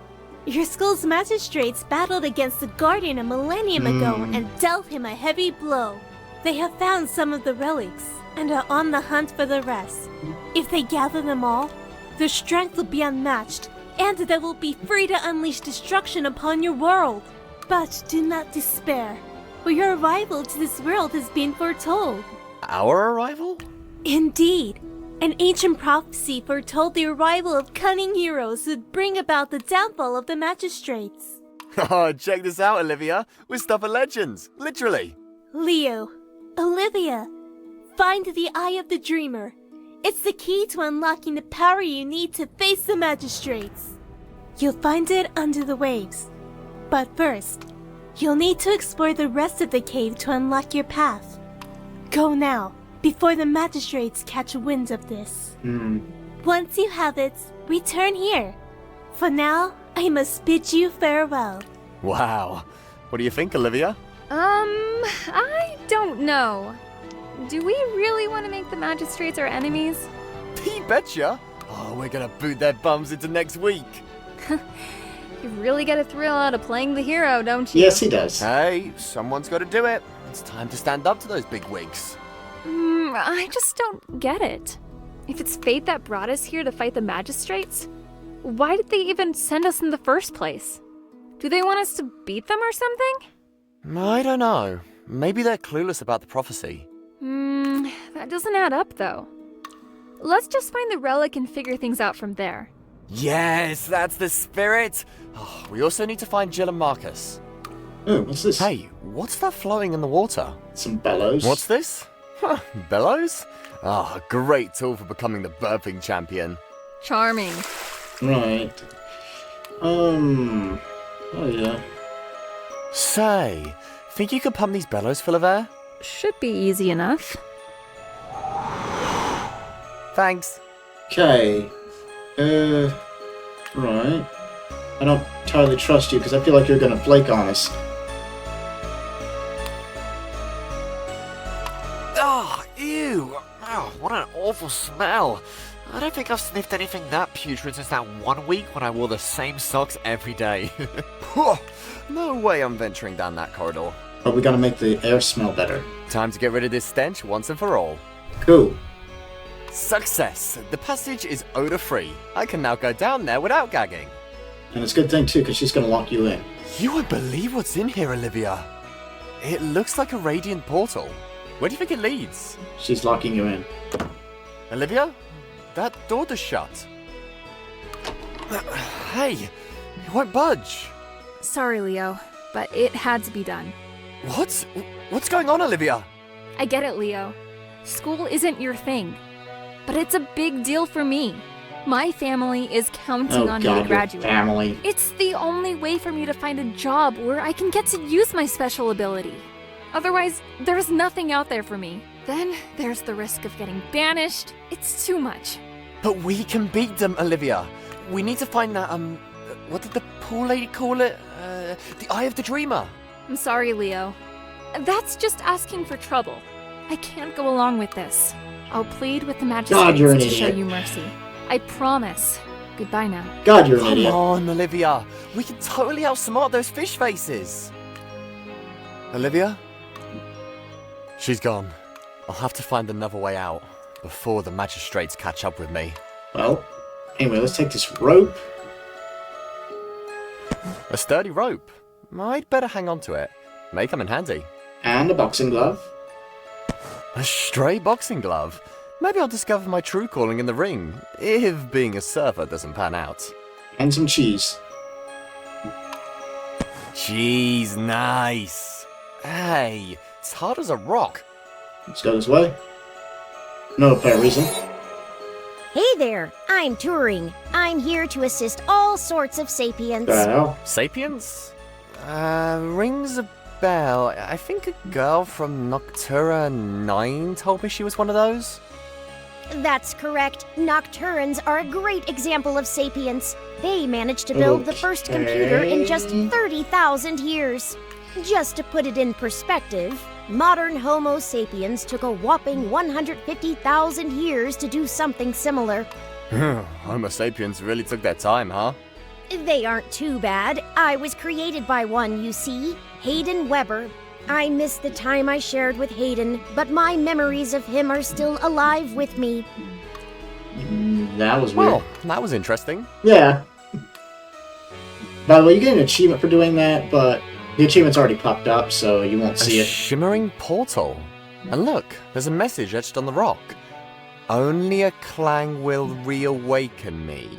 Your school's magistrates battled against the guardian a millennium ago and dealt him a heavy blow. They have found some of the relics and are on the hunt for the rest. If they gather them all, their strength will be unmatched, and they will be free to unleash destruction upon your world. But do not despair, for your arrival to this world has been foretold. Our arrival? Indeed. An ancient prophecy foretold the arrival of cunning heroes who'd bring about the downfall of the magistrates. Oh, check this out, Olivia. We're stuff of legends, literally. Leo, Olivia, find the Eye of the Dreamer. It's the key to unlocking the power you need to face the magistrates. You'll find it under the waves. But first, you'll need to explore the rest of the cave to unlock your path. Go now, before the magistrates catch wind of this. Once you have it, return here. For now, I must bid you farewell. Wow. What do you think, Olivia? I don't know. Do we really want to make the magistrates our enemies? You betcha. Oh, we're gonna boot their bums into next week. You really get a thrill out of playing the hero, don't you? Yes, he does. Hey, someone's gotta do it. It's time to stand up to those big wigs. I just don't get it. If it's fate that brought us here to fight the magistrates, why did they even send us in the first place? Do they want us to beat them or something? I don't know. Maybe they're clueless about the prophecy. That doesn't add up, though. Let's just find the relic and figure things out from there. Yes, that's the spirit. Oh, we also need to find Jill and Marcus. Oh, what's this? Hey, what's that floating in the water? Some bellows. What's this? Huh, bellows? Ah, a great tool for becoming the burping champion. Charming. Right. Oh yeah. Say, think you could pump these bellows full of air? Should be easy enough. Thanks. Okay. Right. I don't entirely trust you because I feel like you're gonna flake on us. Oh, ew! Oh, what an awful smell. I don't think I've sniffed anything that putrid since that 1 week when I wore the same socks every day. No way I'm venturing down that corridor. But we gotta make the air smell better. Time to get rid of this stench once and for all. Cool. Success! The passage is odor-free. I can now go down there without gagging. And it's a good thing too, because she's gonna lock you in. You won't believe what's in here, Olivia. It looks like a radiant portal. Where do you think it leads? She's locking you in. Olivia? That door does shut. Hey, it won't budge. Sorry, Leo, but it had to be done. What? What's going on, Olivia? I get it, Leo. School isn't your thing. But it's a big deal for me. My family is counting on me to graduate. Your family. It's the only way for me to find a job where I can get to use my special ability. Otherwise, there's nothing out there for me. Then there's the risk of getting banished. It's too much. But we can beat them, Olivia. We need to find that, what did the pool lady call it? The Eye of the Dreamer. I'm sorry, Leo. That's just asking for trouble. I can't go along with this. I'll plead with the magistrates to show you mercy. I promise. Goodbye now. God, you're an idiot. Come on, Olivia. We can totally outsmart those fish faces. Olivia? She's gone. I'll have to find another way out before the magistrates catch up with me. Well, anyway, let's take this rope. A sturdy rope. I'd better hang on to it. May come in handy. And a boxing glove. A stray boxing glove. Maybe I'll discover my true calling in the ring, if being a surfer doesn't pan out. And some cheese. Cheese, nice. Hey, it's hard as a rock. Let's go this way. No apparent reason. Hey there, I'm Turing. I'm here to assist all sorts of sapients. Sapiens? Rings a bell. I think a girl from Noctura 9 told me she was one of those. That's correct. Nocturans are a great example of sapients. They managed to build the first computer in just 30,000 years. Just to put it in perspective, modern Homo sapiens took a whopping 150,000 years to do something similar. Homo sapiens really took their time, huh? They aren't too bad. I was created by one, you see, Hayden Weber. I miss the time I shared with Hayden, but my memories of him are still alive with me. That was weird. Well, that was interesting. Yeah. By the way, you get an achievement for doing that, but the achievement's already popped up, so you won't see it. Shimmering portal. And look, there's a message etched on the rock. Only a clang will reawaken me.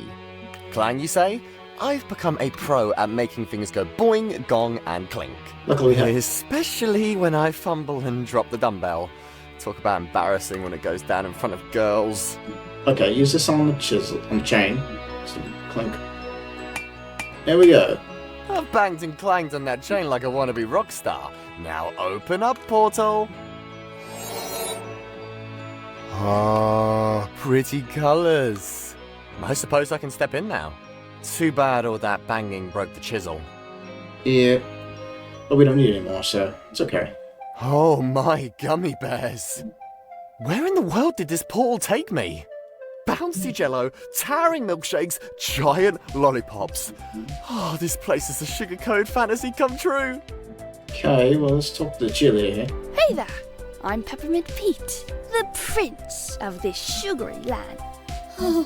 Clang, you say? I've become a pro at making things go boing, gong, and clink. Luckily, especially when I fumble and drop the dumbbell. Talk about embarrassing when it goes down in front of girls. Okay, use this on the chisel, on the chain. So, clink. There we go. I've banged and clanged on that chain like a wannabe rock star. Now open up, portal. Ah, pretty colours. I suppose I can step in now. Too bad all that banging broke the chisel. Yeah, but we don't need it anymore, so it's okay. Oh my gummy bears. Where in the world did this portal take me? Bouncy jello, towering milkshakes, giant lollipops. Oh, this place is a sugar-coated fantasy come true. Okay, well, let's talk to the cheerleader here. Hey there, I'm Peppermint Pete, the prince of this sugary land. Oh,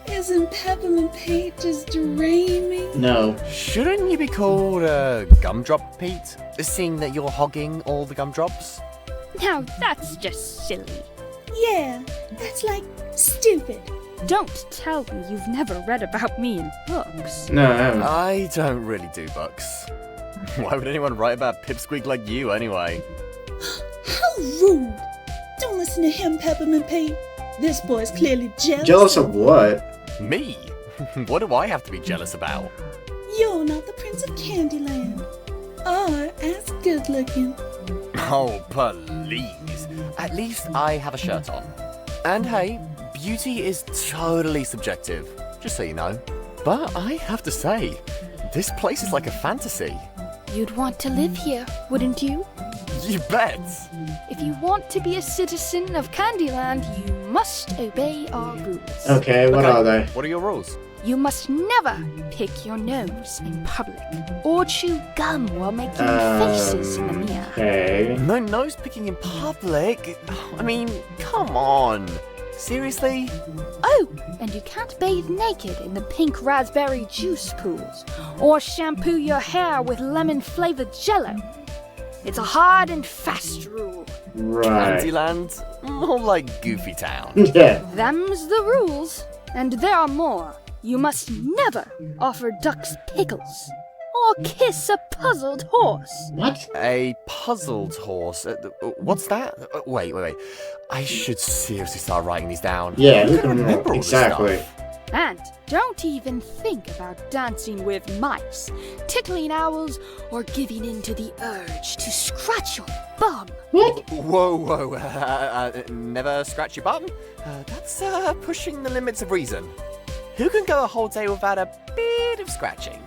isn't Peppermint Pete just dreaming? No. Shouldn't you be called Gumdrop Pete, seeing that you're hogging all the gumdrops? Now that's just silly. Yeah, that's like stupid. Don't tell me you've never read about me in books. No, I haven't. I don't really do books. Why would anyone write about Pipsqueak like you, anyway? How rude! Don't listen to him, Peppermint Pete. This boy's clearly jealous. Jealous of what? Me? What do I have to be jealous about? You're not the Prince of Candyland. Or as good looking. Oh, please. At least I have a shirt on. And hey, beauty is totally subjective, just so you know. But I have to say, this place is like a fantasy. You'd want to live here, wouldn't you? You bet! If you want to be a citizen of Candyland, you must obey our rules. Okay, what are they? What are your rules? You must never pick your nose in public, or chew gum while making faces in the mirror. Okay. No nose picking in public? I mean, come on. Seriously? Oh, and you can't bathe naked in the pink raspberry juice pools, or shampoo your hair with lemon-flavored jello. It's a hard and fast rule. Right. Candyland? More like Goofy Town. Yeah. Them's the rules, and there are more. You must never offer ducks pickles, or kiss a puzzled horse. What? A puzzled horse? What's that? Wait. I should seriously start writing these down. Yeah, Who can remember all this exactly. stuff? And don't even think about dancing with mice, tickling owls, or giving in to the urge to scratch your bum. What? Whoa. Never scratch your bum? That's pushing the limits of reason. Who can go a whole day without a bit of scratching?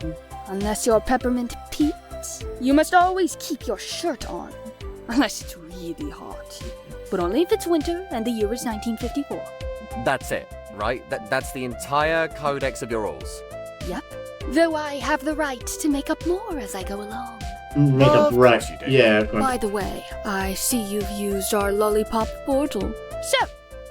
Unless you're Peppermint Pete, you must always keep your shirt on. Unless it's really hot. But only if it's winter and the year is 1954. That's it, right? That's the entire codex of your rules. Yep. Though I have the right to make up more as I go along. Make up right. Yeah, of course. By the way, I see you've used our lollipop portal. So,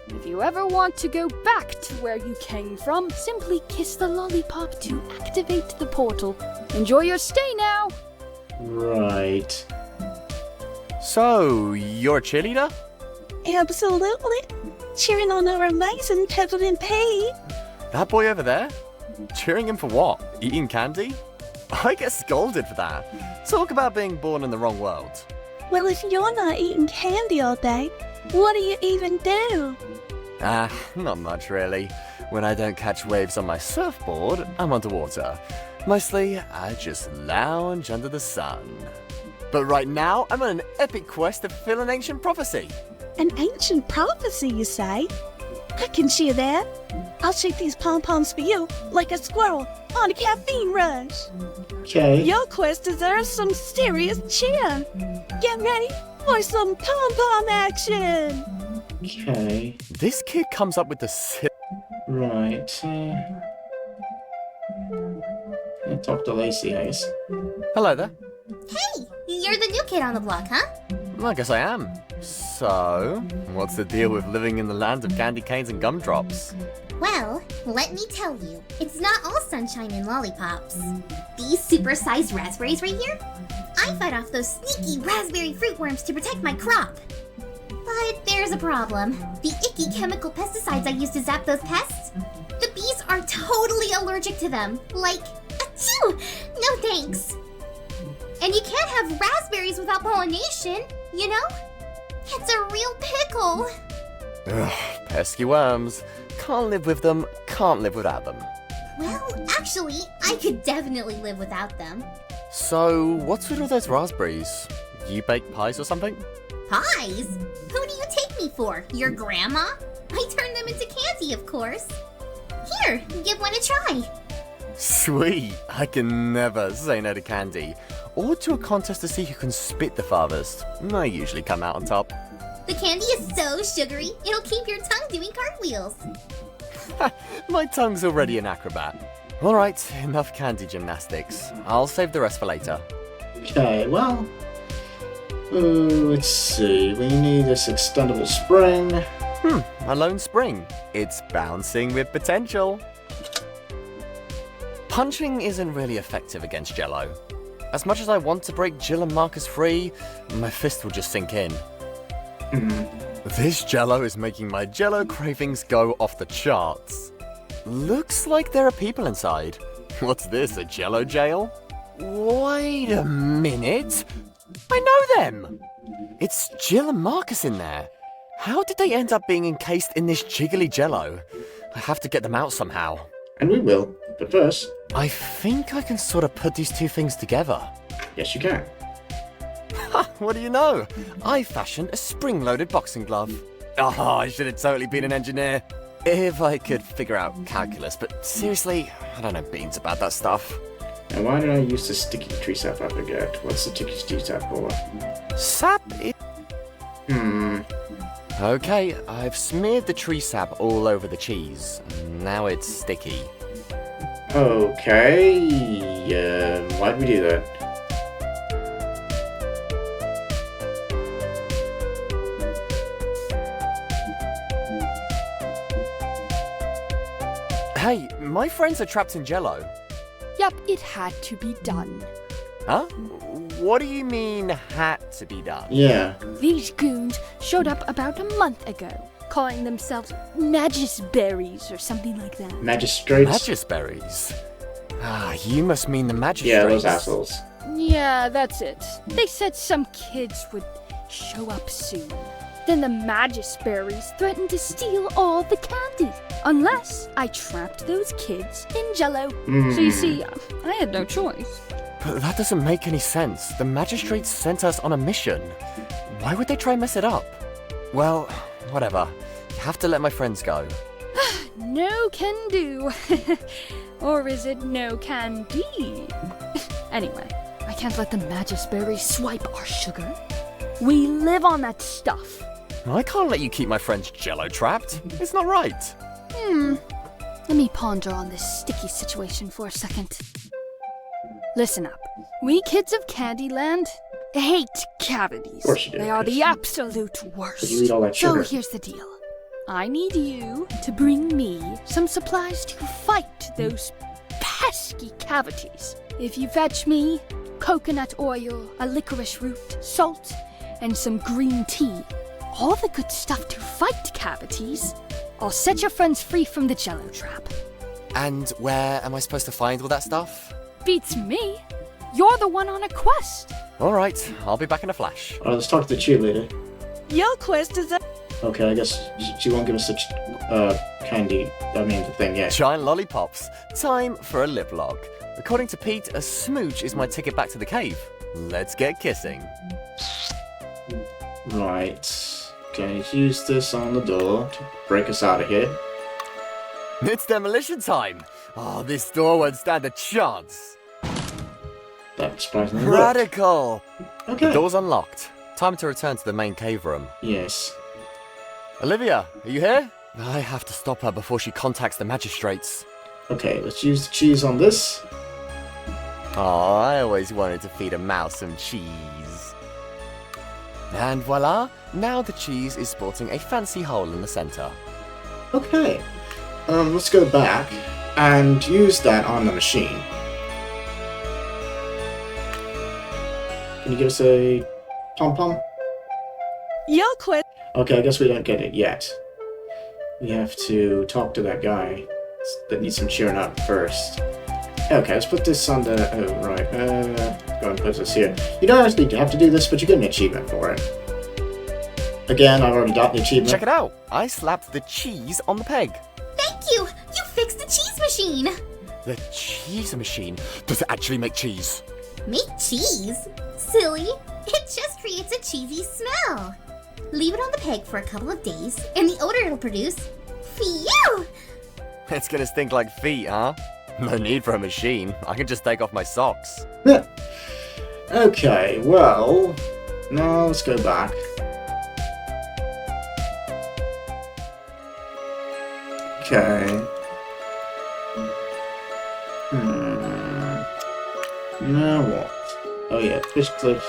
if you ever want to go back to where you came from, simply kiss the lollipop to activate the portal. Enjoy your stay now! Right. So, you're a cheerleader? Absolutely. Cheering on our amazing Peppermint Pete. That boy over there? Cheering him for what? Eating candy? I get scolded for that. Talk about being born in the wrong world. Well, if you're not eating candy all day, what do you even do? Not much really. When I don't catch waves on my surfboard, I'm underwater. Mostly, I just lounge under the sun. But right now, I'm on an epic quest to fulfill an ancient prophecy. An ancient prophecy, you say? I can cheer that. I'll shake these pom-poms for you, like a squirrel on a caffeine rush. Okay. Your quest deserves some serious cheer. Get ready for some pom-pom action. Okay. This kid comes up with the Right. I'll talk to Lacey, I guess. Hello there. Hey, you're the new kid on the block, huh? I guess I am. So, what's the deal with living in the land of candy canes and gumdrops? Well, let me tell you, it's not all sunshine and lollipops. These super-sized raspberries right here? I fight off those sneaky raspberry fruit worms to protect my crop. But there's a problem. The icky chemical pesticides I use to zap those pests? The bees are totally allergic to them. Like, achoo! No thanks. And you can't have raspberries without pollination, you know? It's a real pickle. Ugh, pesky worms. Can't live with them, can't live without them. Well, actually, I could definitely live without them. So, what's with all those raspberries? You bake pies or something? Pies? Who do you take me for? Your grandma? I turn them into candy, of course. Here, give one a try. Sweet. I can never say no to candy. Or to a contest to see who can spit the farthest. I usually come out on top. The candy is so sugary, it'll keep your tongue doing cartwheels. My tongue's already an acrobat. Alright, enough candy gymnastics. I'll save the rest for later. Okay, well... let's see. We need this extendable spring. A lone spring. It's bouncing with potential. Punching isn't really effective against Jello. As much as I want to break Jill and Marcus free, my fist will just sink in. This Jello is making my Jello cravings go off the charts. Looks like there are people inside. What's this, a Jello jail? Wait a minute. I know them. It's Jill and Marcus in there. How did they end up being encased in this jiggly jello? I have to get them out somehow. And we will, but first... I think I can sort of put these two things together. Yes, you can. What do you know? I fashioned a spring-loaded boxing glove. Oh, I should have totally been an engineer. If I could figure out calculus, but seriously, I don't know beans about that stuff. And why did I use the sticky tree sap? I forget. What's the sticky tree sap for? Sap? Okay, I've smeared the tree sap all over the cheese. Now it's sticky. Okay. Why'd we do that? Hey, my friends are trapped in jello. Yep, it had to be done. Huh? What do you mean, had to be done? Yeah. These goons showed up about a month ago, calling themselves Magisberries or something like that. Magistrates? Magisberries? Ah, you must mean the magistrates. Yeah, those assholes. Yeah, that's it. They said some kids would show up soon. Then the Magisberries threatened to steal all the candy, unless I trapped those kids in jello. So you see, I had no choice. But that doesn't make any sense. The magistrates sent us on a mission. Why would they try and mess it up? Well, whatever. You have to let my friends go. No can do. Or is it no can be? Anyway, I can't let the Magisberries swipe our sugar. We live on that stuff. I can't let you keep my friends jello trapped. It's not right. Let me ponder on this sticky situation for a second. Listen up. We kids of Candyland hate cavities. Of course you do. They are the absolute worst. You eat all that So sugar. here's the deal. I need you to bring me some supplies to fight those pesky cavities. If you fetch me coconut oil, a licorice root, salt, and some green tea, all the good stuff to fight cavities, I'll set your friends free from the jello trap. And where am I supposed to find all that stuff? Beats me. You're the one on a quest. All right, I'll be back in a flash. Alright, let's talk to the cheerleader. Your quest is a... Okay, I guess she won't give us such candy. I mean, the thing yet. Giant lollipops. Time for a lip log. According to Pete, a smooch is my ticket back to the cave. Let's get kissing. Right. Okay, use this on the door to break us out of here. It's demolition time. Oh, this door won't stand a chance. That surprisingly worked. Radical. Okay. The door's unlocked. Time to return to the main cave room. Yes. Olivia, are you here? I have to stop her before she contacts the magistrates. Okay, let's use the cheese on this. Oh, I always wanted to feed a mouse some cheese. And voila, now the cheese is sporting a fancy hole in the center. Okay. Let's go back and use that on the machine. Can you give us a pom-pom? Your quest... Okay, I guess we don't get it yet. We have to talk to that guy that needs some cheering up first. Okay, let's put this on the... Oh, right. Go and put this here. You don't actually have to do this, but you get an achievement for it. Again, I've already got the achievement. Check it out! I slapped the cheese on the peg. Thank you! You fixed the cheese machine! The cheese machine? Does it actually make cheese? Make cheese? Silly! It just creates a cheesy smell. Leave it on the peg for a couple of days, and the odor it'll produce... Phew! It's gonna stink like feet, huh? No need for a machine. I can just take off my socks. Okay, well... Now let's go back. Okay. Now what? Oh yeah, fish cliffs.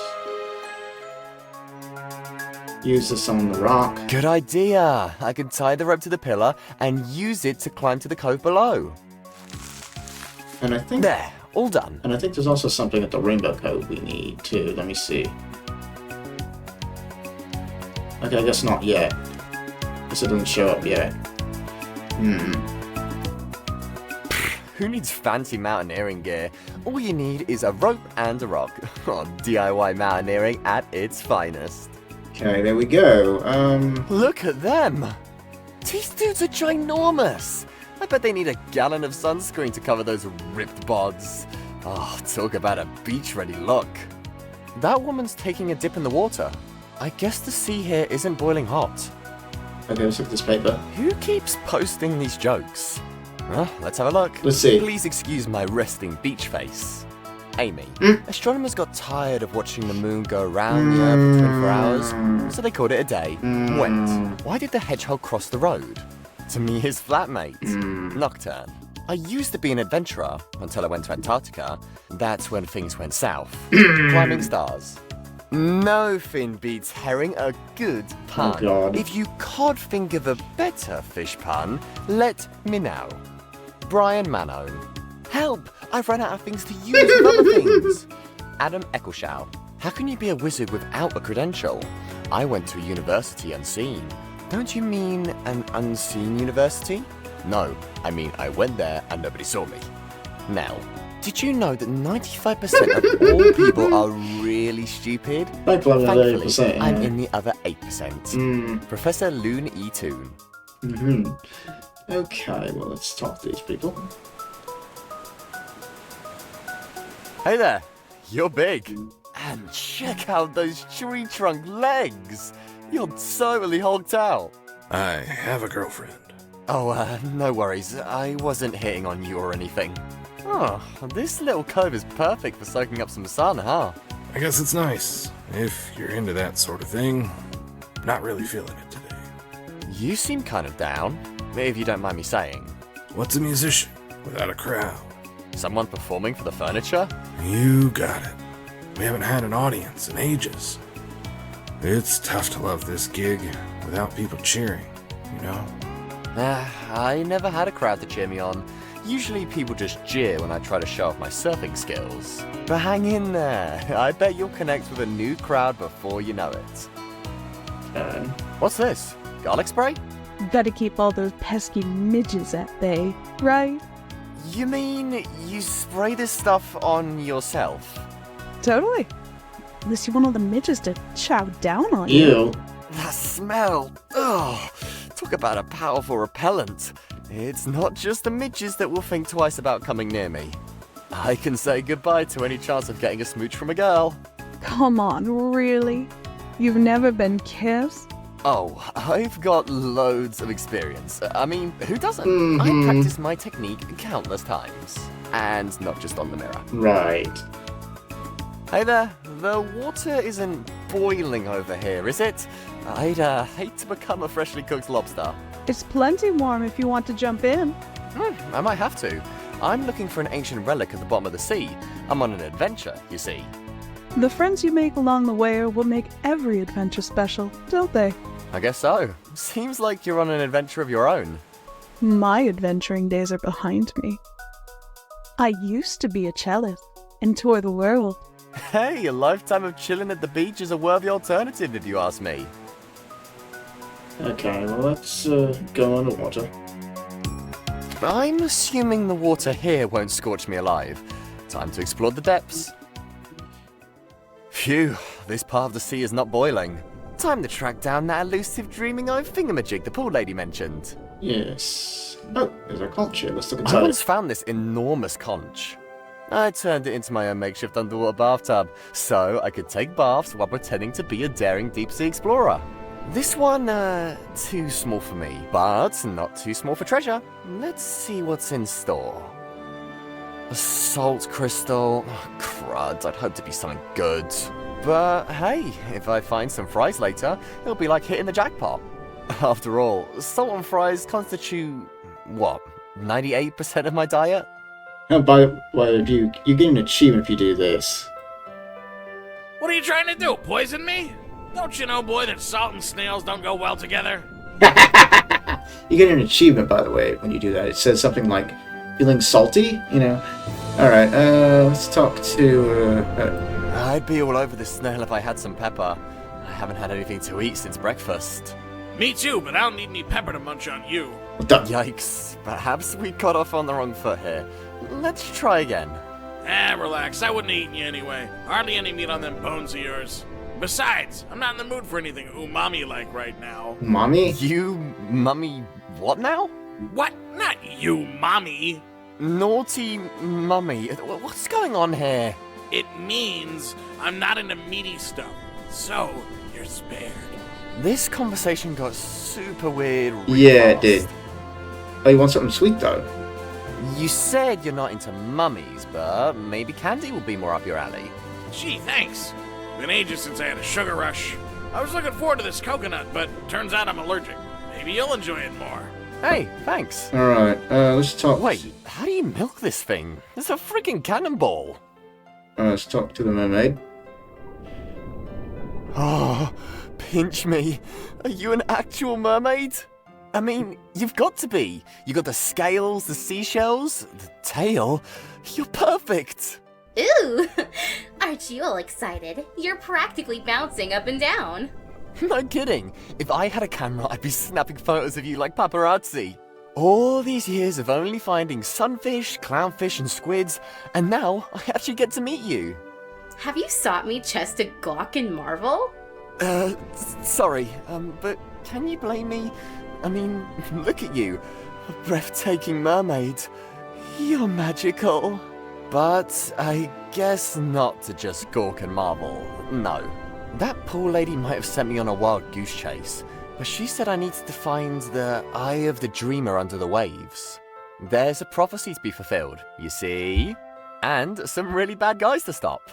Use this on the rock. Good idea! I can tie the rope to the pillar and use it to climb to the cove below. And I think... There, all done. And I think there's also something at the Rainbow Cove we need too. Let me see. Okay, I guess not yet. Guess it doesn't show up yet. who needs fancy mountaineering gear? All you need is a rope and a rock. Oh, DIY mountaineering at its finest. Okay, there we go. Look at them! These dudes are ginormous! I bet they need a gallon of sunscreen to cover those ripped bods. Oh, talk about a beach-ready look. That woman's taking a dip in the water. I guess the sea here isn't boiling hot. Okay, let's look at this paper. Who keeps posting these jokes? Well, let's have a look. Let's see. Please excuse my resting beach face. Amy, astronomers got tired of watching the moon go around the Earth for 24 hours, so they called it a day. Wait, why did the hedgehog cross the road? To me, his flatmate, Nocturne. I used to be an adventurer until I went to Antarctica. That's when things went south. Climbing stars. No fin beats herring a good pun. Oh God. If you can't think of a better fish pun, let me know. Brian Manone. Help! I've run out of things to use with other things. Adam Eccleshaw. How can you be a wizard without a credential? I went to a university unseen. Don't you mean an unseen university? No, I mean I went there and nobody saw me. Now, did you know that 95% of all people are really stupid? Thankfully, 8%, yeah. I'm in the other 8%. Professor Loon E. Toon. Okay, well, let's talk to these people. Hey there, you're big. And check out those tree trunk legs. You're totally hogged out. I have a girlfriend. Oh, no worries. I wasn't hitting on you or anything. Oh, this little cove is perfect for soaking up some sun, huh? I guess it's nice, if you're into that sort of thing. Not really feeling it today. You seem kind of down, if you don't mind me saying. What's a musician without a crowd? Someone performing for the furniture? You got it. We haven't had an audience in ages. It's tough to love this gig without people cheering, you know? I never had a crowd to cheer me on. Usually people just jeer when I try to show off my surfing skills. But hang in there. I bet you'll connect with a new crowd before you know it. What's this? Garlic spray? Gotta keep all those pesky midges at bay, right? You mean you spray this stuff on yourself? Totally. Unless you want all the midges to chow down on you. Ew. That smell. Ugh. Talk about a powerful repellent. It's not just the midges that will think twice about coming near me. I can say goodbye to any chance of getting a smooch from a girl. Come on, really? You've never been kissed? Oh, I've got loads of experience. I mean, who doesn't? I practiced my technique countless times. And not just on the mirror. Right. Hey there, the water isn't boiling over here, is it? I'd hate to become a freshly cooked lobster. It's plenty warm if you want to jump in. I might have to. I'm looking for an ancient relic at the bottom of the sea. I'm on an adventure, you see. The friends you make along the way will make every adventure special, don't they? I guess so. Seems like you're on an adventure of your own. My adventuring days are behind me. I used to be a cellist and tour the world. Hey, a lifetime of chilling at the beach is a worthy alternative if you ask me. Okay, well, let's go underwater. I'm assuming the water here won't scorch me alive. Time to explore the depths. Phew, this part of the sea is not boiling. Time to track down that elusive dreaming eye thingamajig the pool lady mentioned. Yes. Oh, there's a conch here. Let's look inside. I once found this enormous conch. I turned it into my own makeshift underwater bathtub, so I could take baths while pretending to be a daring deep-sea explorer. This one, too small for me, but not too small for treasure. Let's see what's in store. A salt crystal. Oh, crud, I'd hope to be something good. But hey, if I find some fries later, it'll be like hitting the jackpot. After all, salt and fries constitute, what, 98% of my diet? Oh, by the way, you get an achievement if you do this. What are you trying to do, poison me? Don't you know, boy, that salt and snails don't go well together? You get an achievement, by the way, when you do that. It says something like, feeling salty, you know? Alright, let's talk to, I'd be all over this snail if I had some pepper. I haven't had anything to eat since breakfast. Me too, but I don't need any pepper to munch on you. Yikes. Perhaps we got off on the wrong foot here. Let's try again. Relax. I wouldn't have eaten you anyway. Hardly any meat on them bones of yours. Besides, I'm not in the mood for anything umami-like right now. Mommy? You, mummy, what now? What? Not you, mommy. Naughty mummy. What's going on here? It means I'm not into meaty stuff. So, you're spared. This conversation got super weird real Yeah, fast. it did. Oh, you want something sweet, though? You said you're not into mummies, but maybe candy will be more up your alley. Gee, thanks. Been ages since I had a sugar rush. I was looking forward to this coconut, but turns out I'm allergic. Maybe you'll enjoy it more. Hey, thanks. Alright, let's talk... Wait, how do you milk this thing? It's a freaking cannonball. Let's talk to the mermaid. Oh, pinch me. Are you an actual mermaid? I mean, you've got to be. You got the scales, the seashells, the tail. You're perfect. Ooh! Aren't you all excited? You're practically bouncing up and down. No kidding. If I had a camera, I'd be snapping photos of you like paparazzi. All these years of only finding sunfish, clownfish, and squids, and now I actually get to meet you. Have you sought me just to gawk and marvel? Sorry, but can you blame me? I mean, look at you. A breathtaking mermaid. You're magical. But I guess not to just gawk and marvel. No. That poor lady might have sent me on a wild goose chase, but she said I needed to find the Eye of the Dreamer under the waves. There's a prophecy to be fulfilled, you see? And some really bad guys to stop.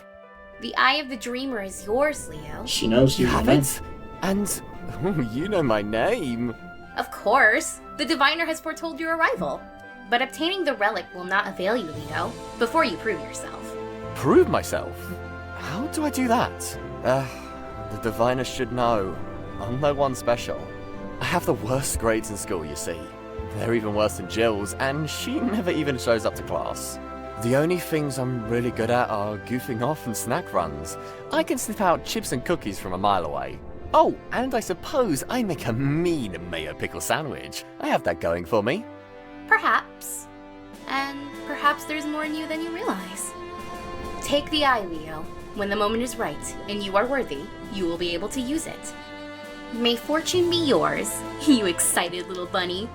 The Eye of the Dreamer is yours, Leo. She knows you have it? And you know my name. Of course. The diviner has foretold your arrival. But obtaining the relic will not avail you, Leo, before you prove yourself. Prove myself? How do I do that? The diviner should know. I'm no one special. I have the worst grades in school, you see. They're even worse than Jill's, and she never even shows up to class. The only things I'm really good at are goofing off and snack runs. I can snip out chips and cookies from a mile away. Oh, and I suppose I make a mean mayo pickle sandwich. I have that going for me. Perhaps. And perhaps there's more in you than you realize. Take the eye, Leo. When the moment is right, and you are worthy, you will be able to use it. May fortune be yours, you excited little bunny.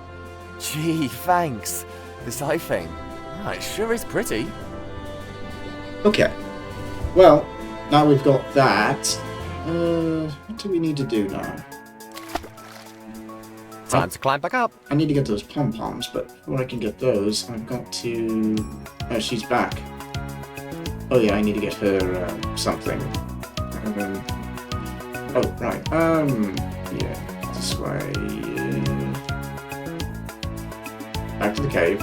Gee, thanks. This eye thing. It sure is pretty. Okay. Well, now we've got that. What do we need to do now? Time to climb back up. I need to get those pom-poms, but before I can get those, I've got to... Oh, she's back. Oh yeah, I need to get her, something. Oh, right. Yeah, this way. Back to the cave.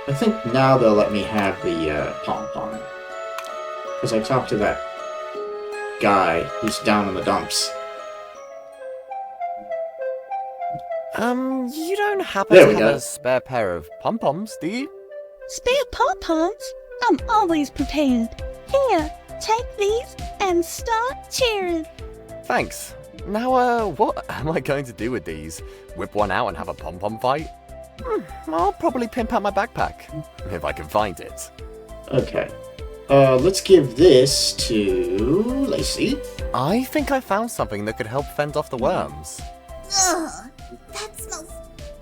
I think now they'll let me have the, pom-pom. Because I talked to that guy who's down in the dumps. You don't happen to have a spare pair of pom-poms, do you? Spare pom-poms? I'm always prepared. Here, take these and start cheering. Thanks. Now, what am I going to do with these? Whip one out and have a pom-pom fight? I'll probably pimp out my backpack, if I can find it. Okay. Let's give this to Lacey. I think I found something that could help fend off the worms. Ugh, that smells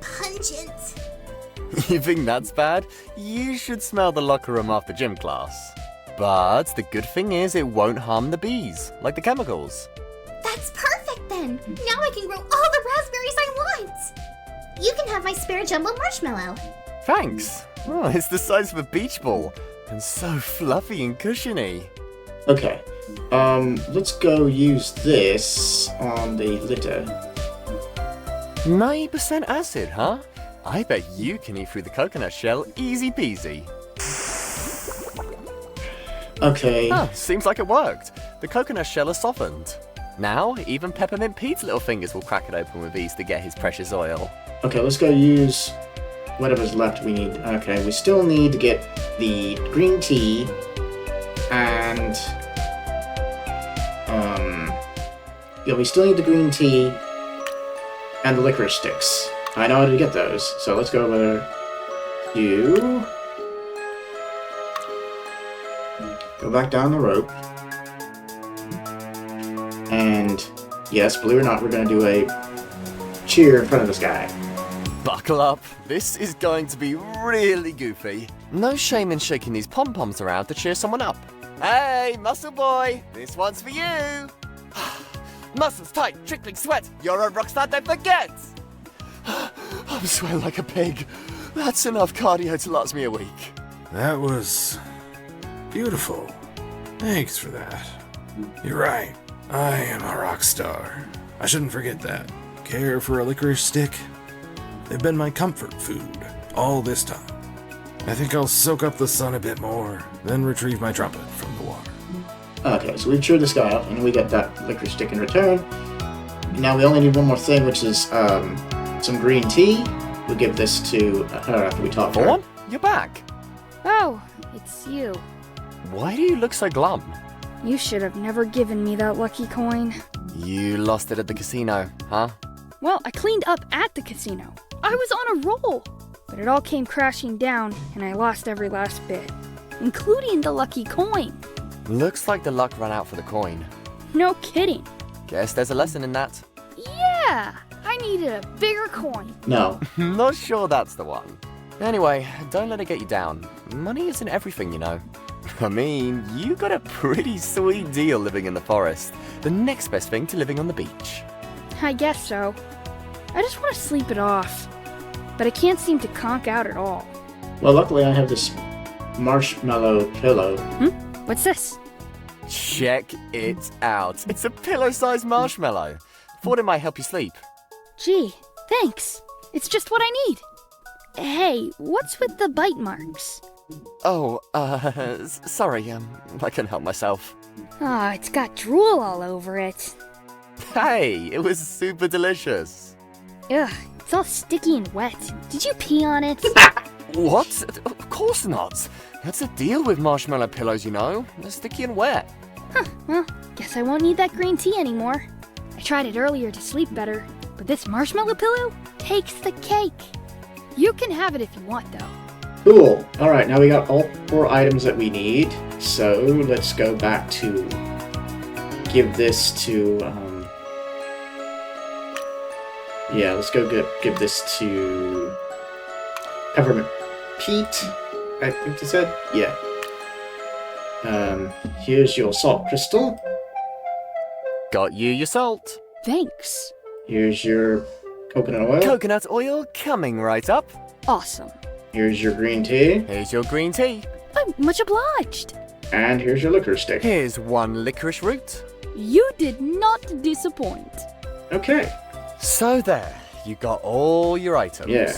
pungent. You think that's bad? You should smell the locker room after gym class. But the good thing is it won't harm the bees, like the chemicals. That's perfect then! Now I can grow all the raspberries I want! You can have my spare jumbo marshmallow. Thanks. Oh, it's the size of a beach ball, and so fluffy and cushiony. Okay. Let's go use this on the litter. 90% acid, huh? I bet you can eat through the coconut shell easy peasy. Okay. Seems like it worked. The coconut shell is softened. Now, even Peppermint Pete's little fingers will crack it open with ease to get his precious oil. Okay, let's go use whatever's left we need. Okay, we still need to get the green tea and... yeah, we still need the green tea And the licorice sticks. I know how to get those, so let's go over you. Go back down the rope. And yes, believe it or not, we're going to do a cheer in front of this guy. Buckle up. This is going to be really goofy. No shame in shaking these pom-poms around to cheer someone up. Hey, muscle boy, this one's for you. Muscles tight, trickling sweat. You're a rockstar, don't forget. I'm sweating like a pig. That's enough cardio to last me a week. That was beautiful. Thanks for that. You're right. I am a rock star. I shouldn't forget that. Care for a licorice stick? They've been my comfort food all this time. I think I'll soak up the sun a bit more, then retrieve my trumpet from the water. Okay, so we've cheered this guy up, and we get that licorice stick in return. Now we only need one more thing, which is some green tea. We'll give this to her after we talk to her. Vaughn, you're back. Oh, it's you. Why do you look so glum? You should have never given me that lucky coin. You lost it at the casino, huh? Well, I cleaned up at the casino. I was on a roll. But it all came crashing down, and I lost every last bit, including the lucky coin. Looks like the luck ran out for the coin. No kidding. Guess there's a lesson in that. Yeah, I needed a bigger coin. No. Not sure that's the one. Anyway, don't let it get you down. Money isn't everything, you know. I mean, you got a pretty sweet deal living in the forest. The next best thing to living on the beach. I guess so. I just want to sleep it off. But I can't seem to conk out at all. Well, luckily I have this marshmallow pillow. What's this? Check it out. It's a pillow-sized marshmallow. Thought it might help you sleep. Gee, thanks. It's just what I need. Hey, what's with the bite marks? Oh, sorry, I couldn't help myself. Ah, it's got drool all over it. Hey, it was super delicious. Ugh, it's all sticky and wet. Did you pee on it? What? Of course not. That's the deal with marshmallow pillows, you know. They're sticky and wet. Huh, well, guess I won't need that green tea anymore. I tried it earlier to sleep better, but this marshmallow pillow takes the cake. You can have it if you want, though. Cool. Alright, now we got all 4 items that we need. So, let's go back to give this to, yeah, let's go give this to Peppermint Pete, I think you said? Yeah. Here's your salt crystal. Got you your salt. Thanks. Here's your coconut oil. Coconut oil coming right up. Awesome. Here's your green tea. Here's your green tea. I'm much obliged. And here's your licorice stick. Here's 1 licorice root. You did not disappoint. Okay. So there, you got all your items. Yeah.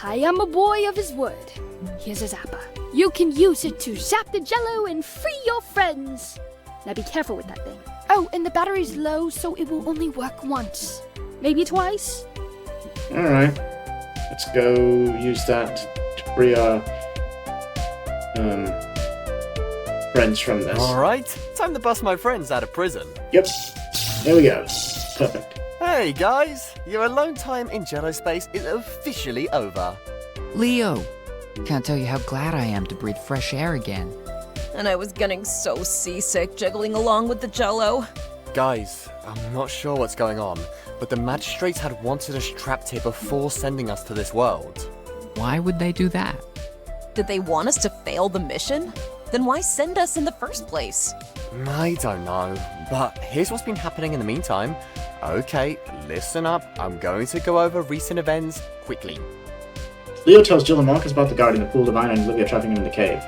I am a boy of his word. Here's a zapper. You can use it to zap the jello and free your friends. Now be careful with that thing. Oh, and the battery's low, so it will only work once. Maybe twice. Alright. Let's go use that to free our friends from this. Alright, time to bust my friends out of prison. Yep. There we go. Perfect. Hey guys, your alone time in Jello space is officially over. Leo, can't tell you how glad I am to breathe fresh air again. And I was getting so seasick jiggling along with the jello. Guys, I'm not sure what's going on, but the magistrates had wanted us trapped here before sending us to this world. Why would they do that? Did they want us to fail the mission? Then why send us in the first place? I don't know, but here's what's been happening in the meantime. Okay, listen up. I'm going to go over recent events quickly. Leo tells Jill and Marcus about the guard in the pool divine and Olivia trapping him in the cave.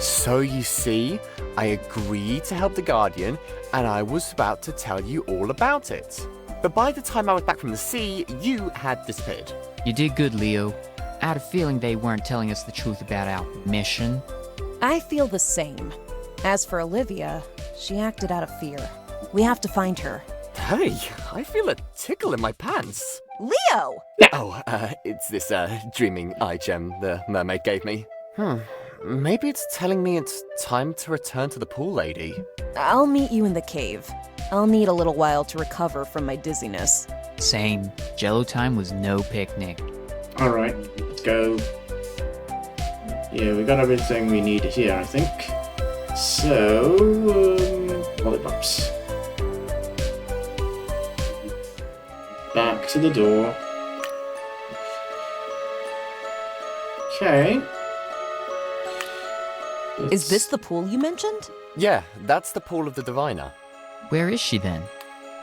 So you see, I agreed to help the Guardian, and I was about to tell you all about it. But by the time I was back from the sea, you had disappeared. You did good, Leo. I had a feeling they weren't telling us the truth about our mission. I feel the same. As for Olivia, she acted out of fear. We have to find her. Hey, I feel a tickle in my pants. Leo! Oh, it's this, dreaming eye gem the mermaid gave me. Maybe it's telling me it's time to return to the pool lady. I'll meet you in the cave. I'll need a little while to recover from my dizziness. Same. Jello time was no picnic. Alright, let's go. Yeah, we got everything we need here, I think. So, lollipops. Back to the door. Okay. Is this the pool you mentioned? Yeah, that's the pool of the Diviner. Where is she then?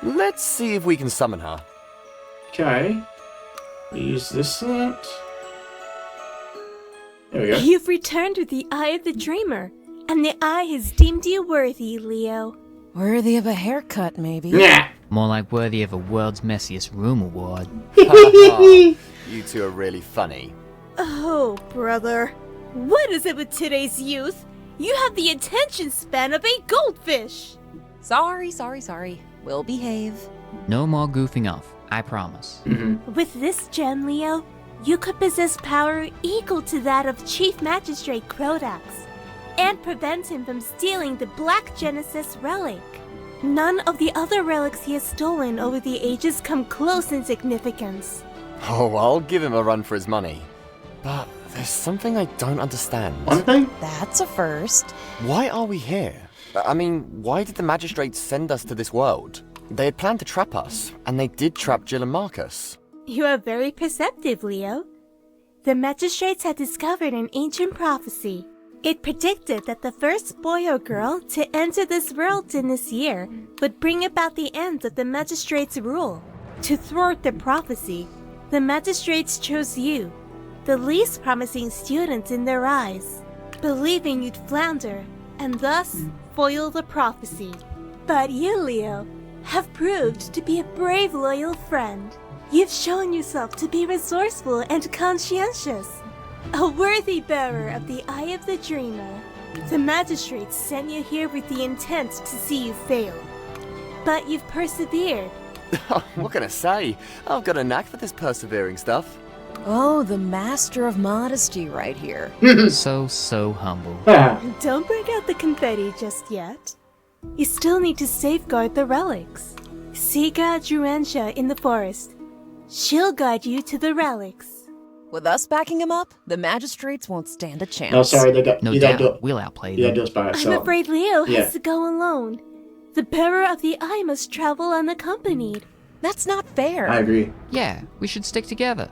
Let's see if we can summon her. Okay. Use this slot. There we go. You've returned with the Eye of the Dreamer, and the Eye has deemed you worthy, Leo. Worthy of a haircut, maybe. Yeah. More like worthy of a World's Messiest Room award. You two are really funny. Oh, brother. What is it with today's youth? You have the attention span of a goldfish. Sorry. We'll behave. No more goofing off, I promise. With this gem, Leo, you could possess power equal to that of Chief Magistrate Crodax, and prevent him from stealing the Black Genesis relic. None of the other relics he has stolen over the ages come close in significance. Oh, I'll give him a run for his money. But there's something I don't understand. One thing? That's a first. Why are we here? I mean, why did the magistrates send us to this world? They had planned to trap us, and they did trap Jill and Marcus. You are very perceptive, Leo. The magistrates had discovered an ancient prophecy. It predicted that the first boy or girl to enter this world in this year would bring about the end of the magistrates' rule. To thwart the prophecy, the magistrates chose you, the least promising student in their eyes, believing you'd flounder and thus foil the prophecy. But you, Leo, have proved to be a brave, loyal friend. You've shown yourself to be resourceful and conscientious, a worthy bearer of the Eye of the Dreamer. The magistrates sent you here with the intent to see you fail, but you've persevered. What can I say? I've got a knack for this persevering stuff. Oh, the master of modesty right here. So humble. Don't break out the confetti just yet. You still need to safeguard the relics. Siga Druansha in the forest. She'll guide you to the relics. With us backing him up, the magistrates won't stand a chance. No, sorry, they got. No you doubt, gotta do, we'll outplay you them. gotta do this by yourself. I'm afraid Leo Yeah. has to go alone. The bearer of the Eye must travel unaccompanied. That's not fair. I agree. Yeah, we should stick together.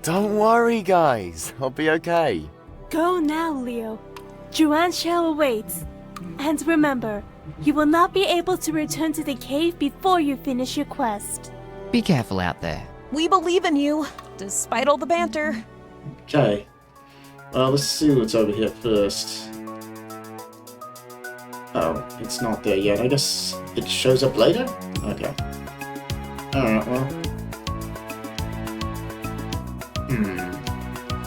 Don't worry, guys. I'll be okay. Go now, Leo. Druansha awaits. And remember, you will not be able to return to the cave before you finish your quest. Be careful out there. We believe in you, despite all the banter. Okay. Well, let's see what's over here first. Oh, it's not there yet. I guess it shows up later? Okay. Alright, well.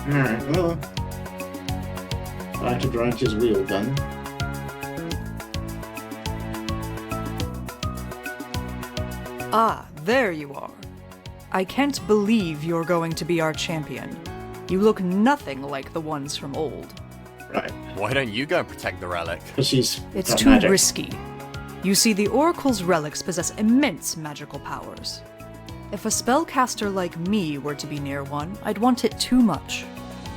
Alright, well. Back to Branch's wheel then. Ah, there you are. I can't believe you're going to be our champion. You look nothing like the ones from old. Right. Why don't you go and protect the relic? But she's It's got too magic. risky. You see, the Oracle's relics possess immense magical powers. If a spellcaster like me were to be near one, I'd want it too much.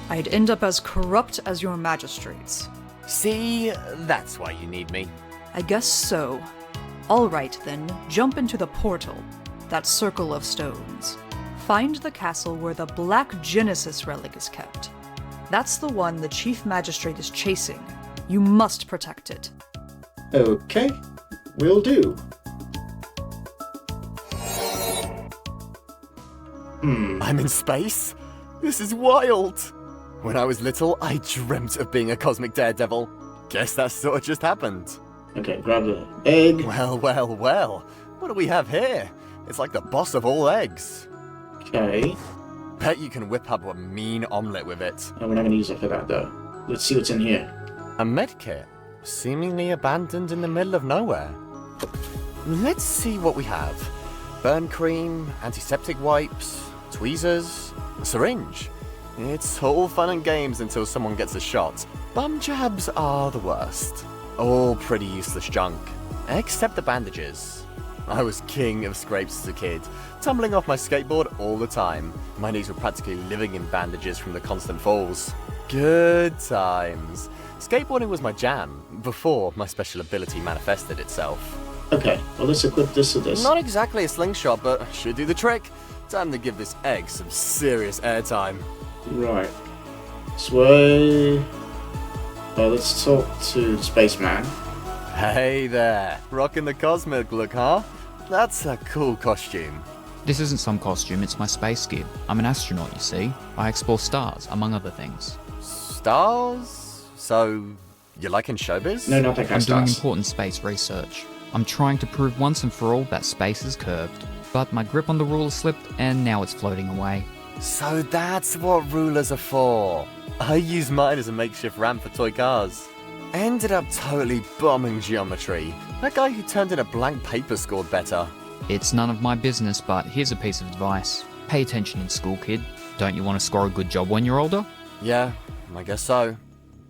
I'd end up as corrupt as your magistrates. See, that's why you need me. I guess so. Alright then, jump into the portal, that circle of stones. Find the castle where the Black Genesis relic is kept. That's the one the Chief Magistrate is chasing. You must protect it. Okay. Will do. I'm in space? This is wild! When I was little, I dreamt of being a cosmic daredevil. Guess that sort of just happened. Okay, grab the egg. Well. What do we have here? It's like the boss of all eggs. Okay. Bet you can whip up a mean omelette with it. Oh, we're not gonna use it for that though. Let's see what's in here. A medkit, seemingly abandoned in the middle of nowhere. Let's see what we have. Burn cream, antiseptic wipes, tweezers, a syringe. It's all fun and games until someone gets a shot. Bum jabs are the worst. All pretty useless junk, except the bandages. I was king of scrapes as a kid, tumbling off my skateboard all the time. My knees were practically living in bandages from the constant falls. Good times. Skateboarding was my jam, before my special ability manifested itself. Okay, well let's equip this to this. Not exactly a slingshot, but should do the trick. Time to give this egg some serious airtime. Right. Sway. Well, let's talk to Spaceman. Hey there, rocking the cosmic look, huh? That's a cool costume. This isn't some costume, it's my space gear. I'm an astronaut, you see. I explore stars, among other things. Stars? So, you like in showbiz? No, not that kind I'm of doing stars. important space research. I'm trying to prove once and for all that space is curved. But my grip on the ruler slipped, and now it's floating away. So that's what rulers are for. I used mine as a makeshift ramp for toy cars. Ended up totally bombing geometry. That guy who turned in a blank paper scored better. It's none of my business, but here's a piece of advice. Pay attention in school, kid. Don't you want to score a good job when you're older? Yeah, I guess so.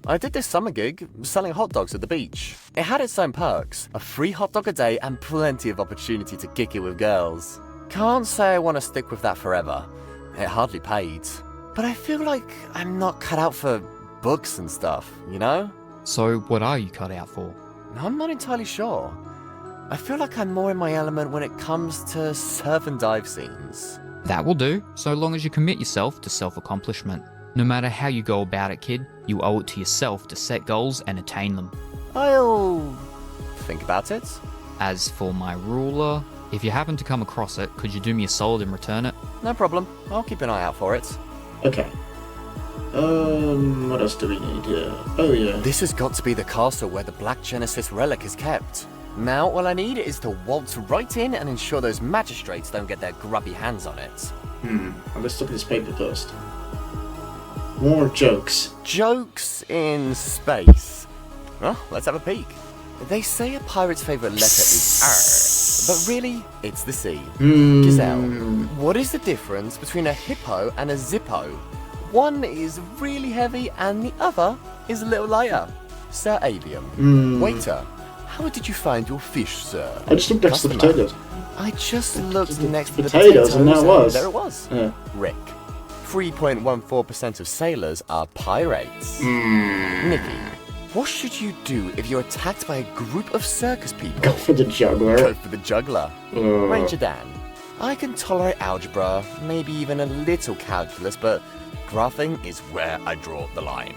I did this summer gig, selling hot dogs at the beach. It had its own perks, a free hot dog a day and plenty of opportunity to kick it with girls. Can't say I want to stick with that forever. It hardly paid. But I feel like I'm not cut out for books and stuff, you know? So what are you cut out for? I'm not entirely sure. I feel like I'm more in my element when it comes to surf and dive scenes. That will do, so long as you commit yourself to self-accomplishment. No matter how you go about it, kid, you owe it to yourself to set goals and attain them. I'll think about it. As for my ruler, if you happen to come across it, could you do me a solid and return it? No problem. I'll keep an eye out for it. Okay. What else do we need here? Oh, yeah. This has got to be the castle where the Black Genesis relic is kept. Now, all I need is to waltz right in and ensure those magistrates don't get their grubby hands on it. Well, let's look at this paper first. More jokes. Jokes in space. Well, let's have a peek. They say a pirate's favourite letter is R, but really, it's the C. Giselle, what is the difference between a hippo and a zippo? One is really heavy and the other is a little lighter. Sir Avium. Waiter, how did you find your fish, sir? I just looked next to the potatoes. I just looked next to the potatoes and there it was. There it was. Yeah. Rick. 3.14% of sailors are pirates. Nikki, what should you do if you're attacked by a group of circus people? Go for the juggler. Go for the juggler. Ranger Dan, I can tolerate algebra, maybe even a little calculus, but graphing is where I draw the line.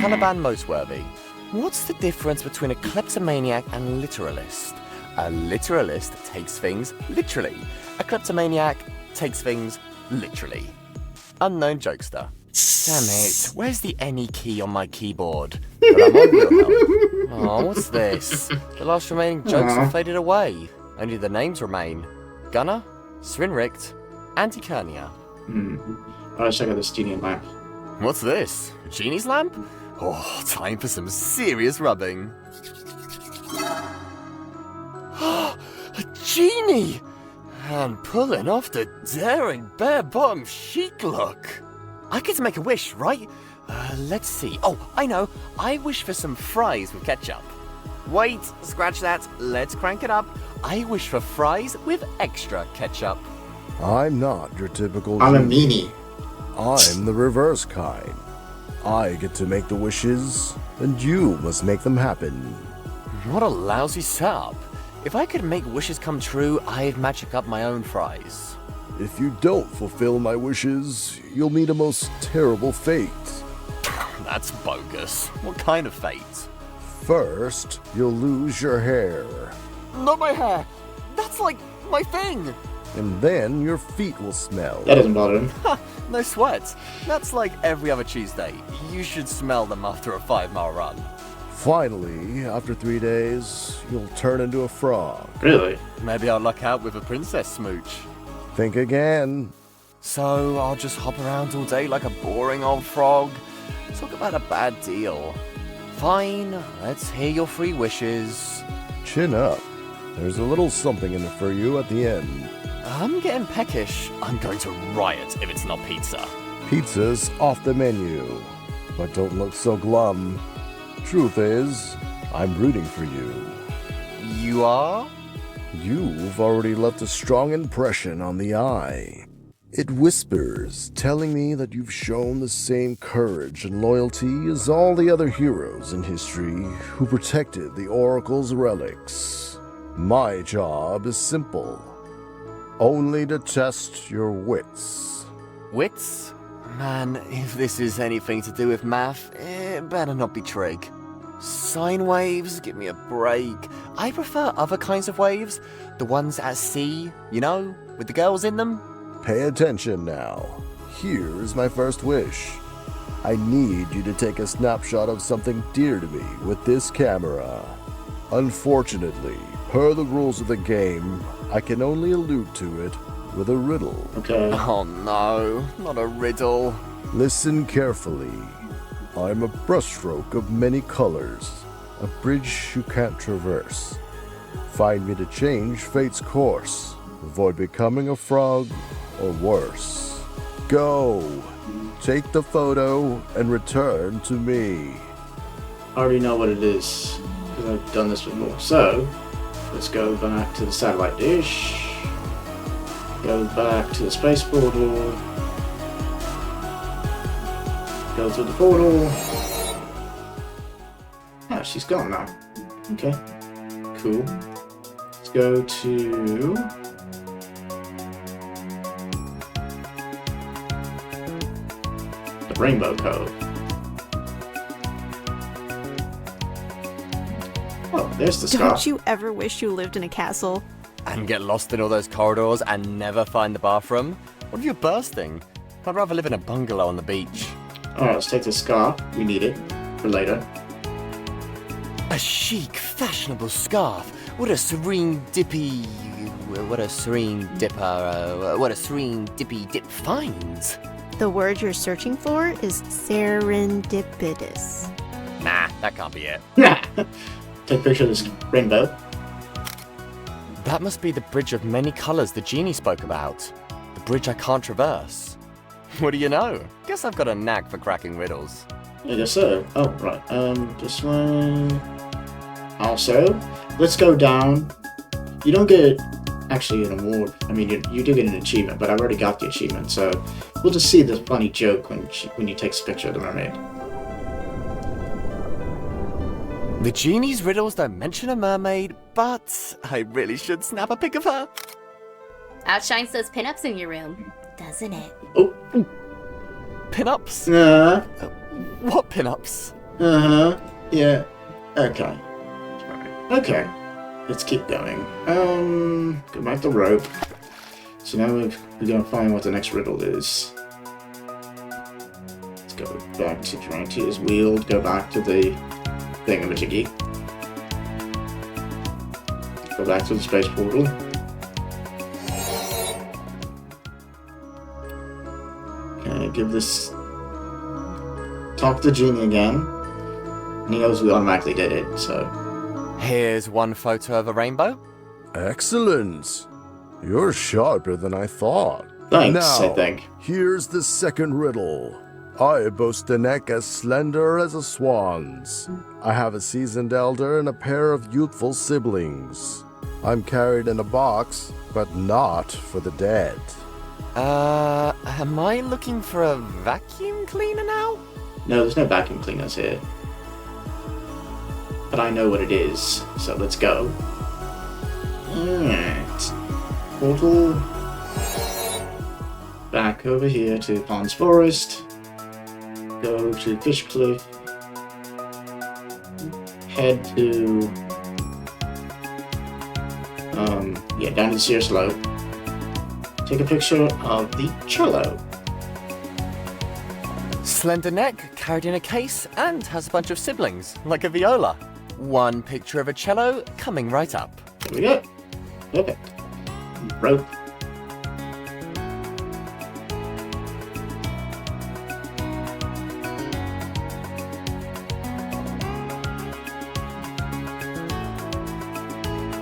Caliban Mostworthy, what's the difference between a kleptomaniac and a literalist? A literalist takes things literally. A kleptomaniac takes things literally. Unknown jokester. Damn it, where's the any key on my keyboard? But I'm on Wilhelm. Oh, what's this? The last remaining jokes have faded away. Only the names remain. Gunnar, Svinrikt, Antikernia. Alright, check out this genie lamp. What's this? A genie's lamp? Oh, time for some serious rubbing. A genie! And pulling off the daring bare-bottom chic look. I get to make a wish, right? Let's see. Oh, I know. I wish for some fries with ketchup. Wait, scratch that. Let's crank it up. I wish for fries with extra ketchup. I'm not your typical I'm a genie. meanie. I'm the reverse kind. I get to make the wishes, and you must make them happen. What a lousy setup. If I could make wishes come true, I'd magic up my own fries. If you don't fulfill my wishes, you'll meet a most terrible fate. That's bogus. What kind of fate? First, you'll lose your hair. Not my hair. That's like my thing. And then your feet will smell. That doesn't bother him. No sweat. That's like every other Tuesday. You should smell them after a 5-mile run. Finally, after 3 days, you'll turn into a frog. Really? Maybe I'll luck out with a princess smooch. Think again. So I'll just hop around all day like a boring old frog? Talk about a bad deal. Fine, let's hear your 3 wishes. Chin up. There's a little something in it for you at the end. I'm getting peckish. I'm going to riot if it's not pizza. Pizza's off the menu. But don't look so glum. Truth is, I'm rooting for you. You are? You've already left a strong impression on the eye. It whispers, telling me that you've shown the same courage and loyalty as all the other heroes in history who protected the Oracle's relics. My job is simple. Only to test your wits. Wits? Man, if this is anything to do with math, it better not be trig. Sine waves, give me a break. I prefer other kinds of waves. The ones at sea, you know, with the girls in them. Pay attention now. Here is my first wish. I need you to take a snapshot of something dear to me with this camera. Unfortunately, per the rules of the game, I can only allude to it with a riddle. Okay. Oh no, not a riddle. Listen carefully. I'm a brushstroke of many colors, a bridge you can't traverse. Find me to change fate's course, avoid becoming a frog or worse. Go! Take the photo and return to me. I already know what it is, because I've done this before. So, let's go back to the satellite dish. Go back to the space portal. Go through the portal. Oh, she's gone now. Okay. Cool. Let's go to... the Rainbow Cove. Oh, there's the scar. Don't you ever wish you lived in a castle? And get lost in all those corridors and never find the bathroom? What if you're bursting? I'd rather live in a bungalow on the beach. Alright, let's take this scarf. We need it for later. A chic, fashionable scarf. What a serene dippy... What a serene dipper... what a serene dippy dip finds. The word you're searching for is serendipitous. Nah, that can't be it. Take a picture of this rainbow. That must be the bridge of many colors the genie spoke about. The bridge I can't traverse. What do you know? Guess I've got a knack for cracking riddles. I guess so. Oh, right. This one... Also, let's go down. You don't get, actually, an award. I mean, you do get an achievement, but I've already got the achievement, so we'll just see the funny joke when you take a picture of the mermaid. The genie's riddles don't mention a mermaid, but I really should snap a pic of her. Outshines those pinups in your room, doesn't it? Oh. Pinups? What pinups? Uh-huh. Yeah. Okay. Okay. Let's keep going. Go back to rope. So now we're gonna find what the next riddle is. Let's go back to trying to his wheel. Go back to the thingamajiggy. Go back to the space portal. Okay, give this... Talk to the genie again. And he knows we automatically did it, so... Here's one photo of a rainbow. Excellent. You're sharper than I thought. Thanks, now, I think. Here's the second riddle. I boast a neck as slender as a swan's. I have a seasoned elder and a pair of youthful siblings. I'm carried in a box, but not for the dead. Am I looking for a vacuum cleaner now? No, there's no vacuum cleaners here. But I know what it is, so let's go. Alright. Portal. Back over here to Pond's Forest. Go to Fish Cliff. Head to... yeah, down to the Sear Slope. Take a picture of the cello. Slender neck, carried in a case, and has a bunch of siblings, like a viola. One picture of a cello coming right up. Here we go. Perfect. Rope.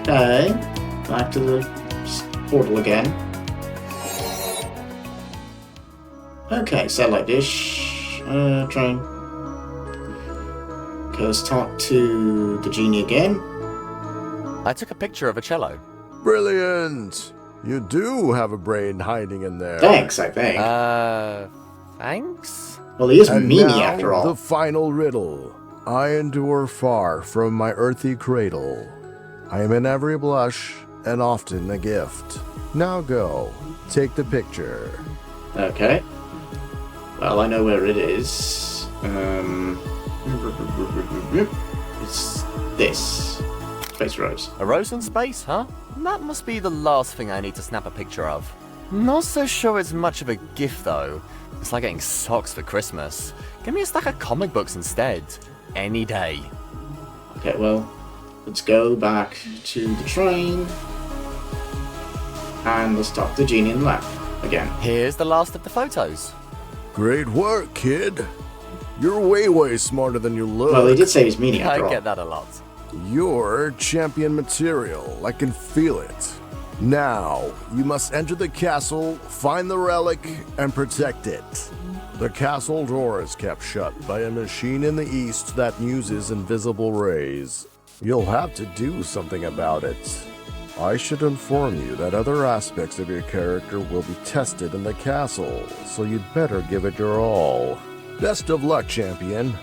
Okay. Back to the portal again. Okay, satellite dish. Try and... Okay, let's talk to the genie again. I took a picture of a cello. Brilliant! You do have a brain hiding in there. Thanks, I think. Thanks? Well, he is And meanie now, after all. the final riddle. I endure far from my earthy cradle. I am in every blush, and often a gift. Now go, take the picture. Okay. Well, I know where it is. It's this. Space Rose. A rose in space, huh? That must be the last thing I need to snap a picture of. Not so sure it's much of a gift, though. It's like getting socks for Christmas. Give me a stack of comic books instead. Any day. Okay, well, let's go back to the train. And let's talk to Genie in the lab again. Here's the last of the photos. Great work, kid. You're way smarter than you look. Well, he did say he's meanie after all. I get that a lot. You're champion material. I can feel it. Now, you must enter the castle, find the relic, and protect it. The castle door is kept shut by a machine in the east that uses invisible rays. You'll have to do something about it. I should inform you that other aspects of your character will be tested in the castle, so you'd better give it your all. Best of luck, champion.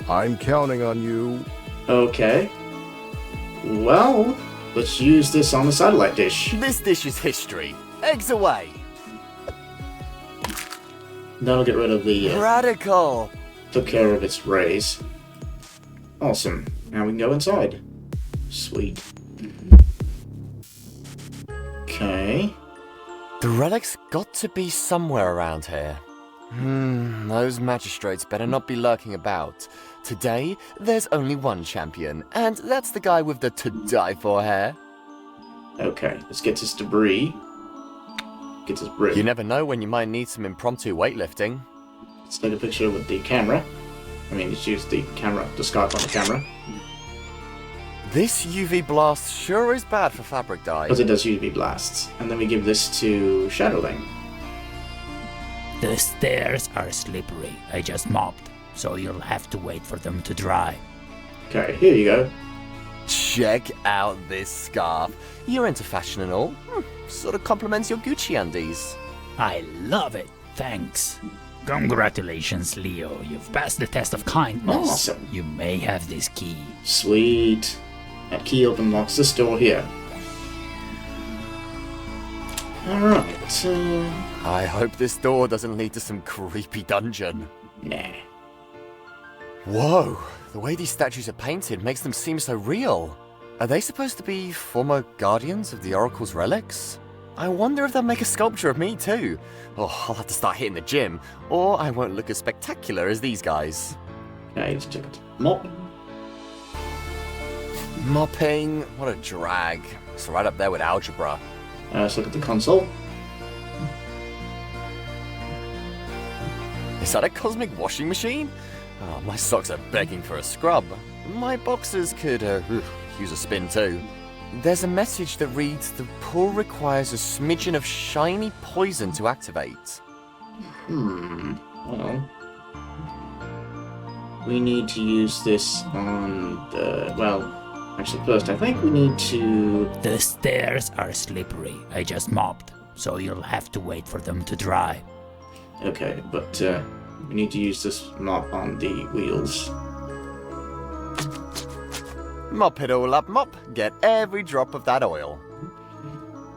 I'm counting on you. Okay. Well, let's use this on the satellite dish. This dish is history. Eggs away. That'll get rid of the... Radical. Took care of its rays. Awesome. Now we can go inside. Sweet. Okay. The relic's got to be somewhere around here. Those magistrates better not be lurking about. Today, there's only one champion, and that's the guy with the to-die-for hair. Okay, let's get this debris. Get this brick. You never know when you might need some impromptu weightlifting. Let's take a picture with the camera. I mean, let's use the camera, the Skype on the camera. This UV blast sure is bad for fabric dye. Because it does UV blasts. And then we give this to Shadowling. The stairs are slippery. I just mopped, so you'll have to wait for them to dry. Okay, here you go. Check out this scarf. You're into fashion and all. Sort of compliments your Gucci undies. I love it. Thanks. Congratulations, Leo. You've passed the test of kindness. Awesome. You may have this key. Sweet. That key unlocks this door here. Alright, I hope this door doesn't lead to some creepy dungeon. Nah. Whoa, the way these statues are painted makes them seem so real. Are they supposed to be former guardians of the Oracle's relics? I wonder if they'll make a sculpture of me too. Oh, I'll have to start hitting the gym, or I won't look as spectacular as these guys. Okay, let's check it. Mop. Mopping, what a drag. It's right up there with algebra. Let's look at the console. Is that a cosmic washing machine? Oh, my socks are begging for a scrub. My boxers could use a spin too. There's a message that reads, the pool requires a smidgen of shiny poison to activate. Well, we need to use this on the, well, actually first I think we need to... The stairs are slippery. I just mopped, so you'll have to wait for them to dry. Okay, but we need to use this mop on the wheels. Mop it all up, mop. Get every drop of that oil.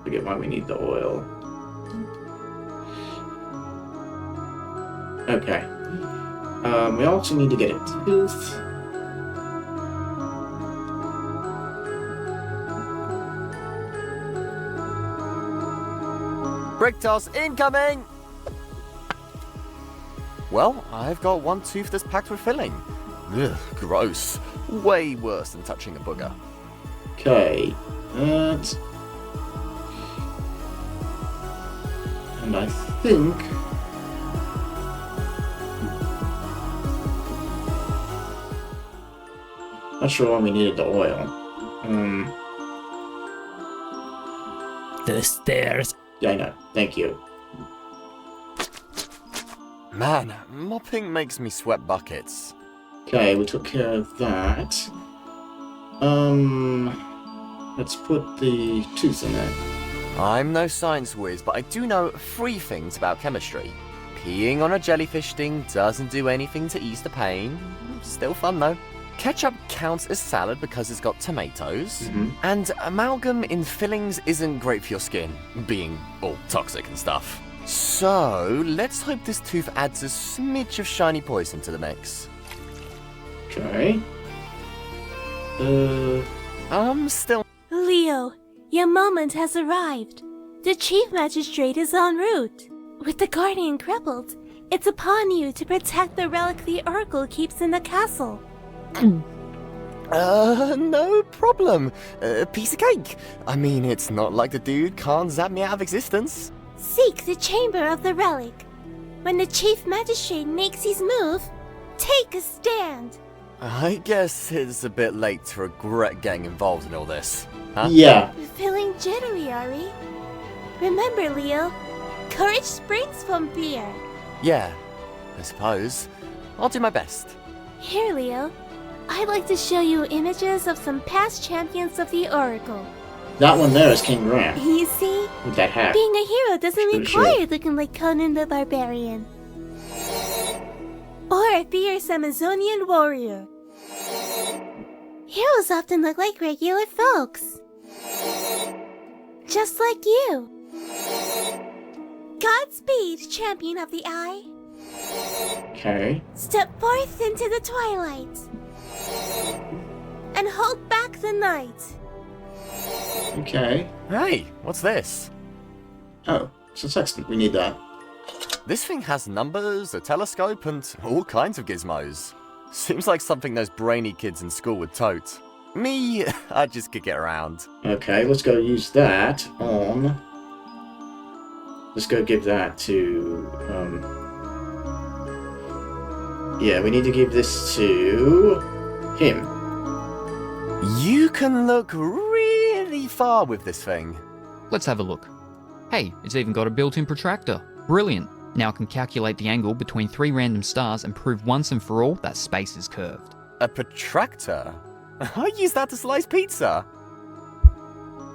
Forget why we need the oil. Okay. We also need to get a tooth. Brick toss incoming! Well, I've got one tooth that's packed with filling. Ugh, gross. Way worse than touching a booger. Okay. And I think... Not sure why we needed the oil. The stairs. Yeah, I know. Thank you. Man, mopping makes me sweat buckets. Okay, we took care of that. Let's put the tooth in there. I'm no science whiz, but I do know 3 things about chemistry. Peeing on a jellyfish sting doesn't do anything to ease the pain. Still fun though. Ketchup counts as salad because it's got tomatoes. And amalgam in fillings isn't great for your skin, being all toxic and stuff. So, let's hope this tooth adds a smidge of shiny poison to the mix. Okay. Still... Leo, your moment has arrived. The Chief Magistrate is en route. With the Guardian crippled, it's upon you to protect the relic the Oracle keeps in the castle. No problem. Piece of cake. I mean, it's not like the dude can't zap me out of existence. Seek the chamber of the relic. When the Chief Magistrate makes his move, take a stand. I guess it's a bit late to regret getting involved in all this, huh? Yeah. Feeling jittery, are we? Remember, Leo, courage springs from fear. Yeah, I suppose. I'll do my best. Here, Leo, I'd like to show you images of some past champions of the Oracle. That one there is King Grant. You see? With that hat. Being a hero doesn't Pretty require sure. looking like Conan the Barbarian. Or a fierce Amazonian warrior. Heroes often look like regular folks. Just like you. Godspeed, Champion of the Eye. Okay. Step forth into the twilight. And hold back the night. Okay. Hey, what's this? Oh, it's a sextant. We need that. This thing has numbers, a telescope, and all kinds of gizmos. Seems like something those brainy kids in school would tote. Me, I just could get around. Okay, let's go use that on... Let's go give that to... Yeah, we need to give this to... him. You can look really far with this thing. Let's have a look. Hey, it's even got a built-in protractor. Brilliant. Now I can calculate the angle between 3 random stars and prove once and for all that space is curved. A protractor? I use that to slice pizza.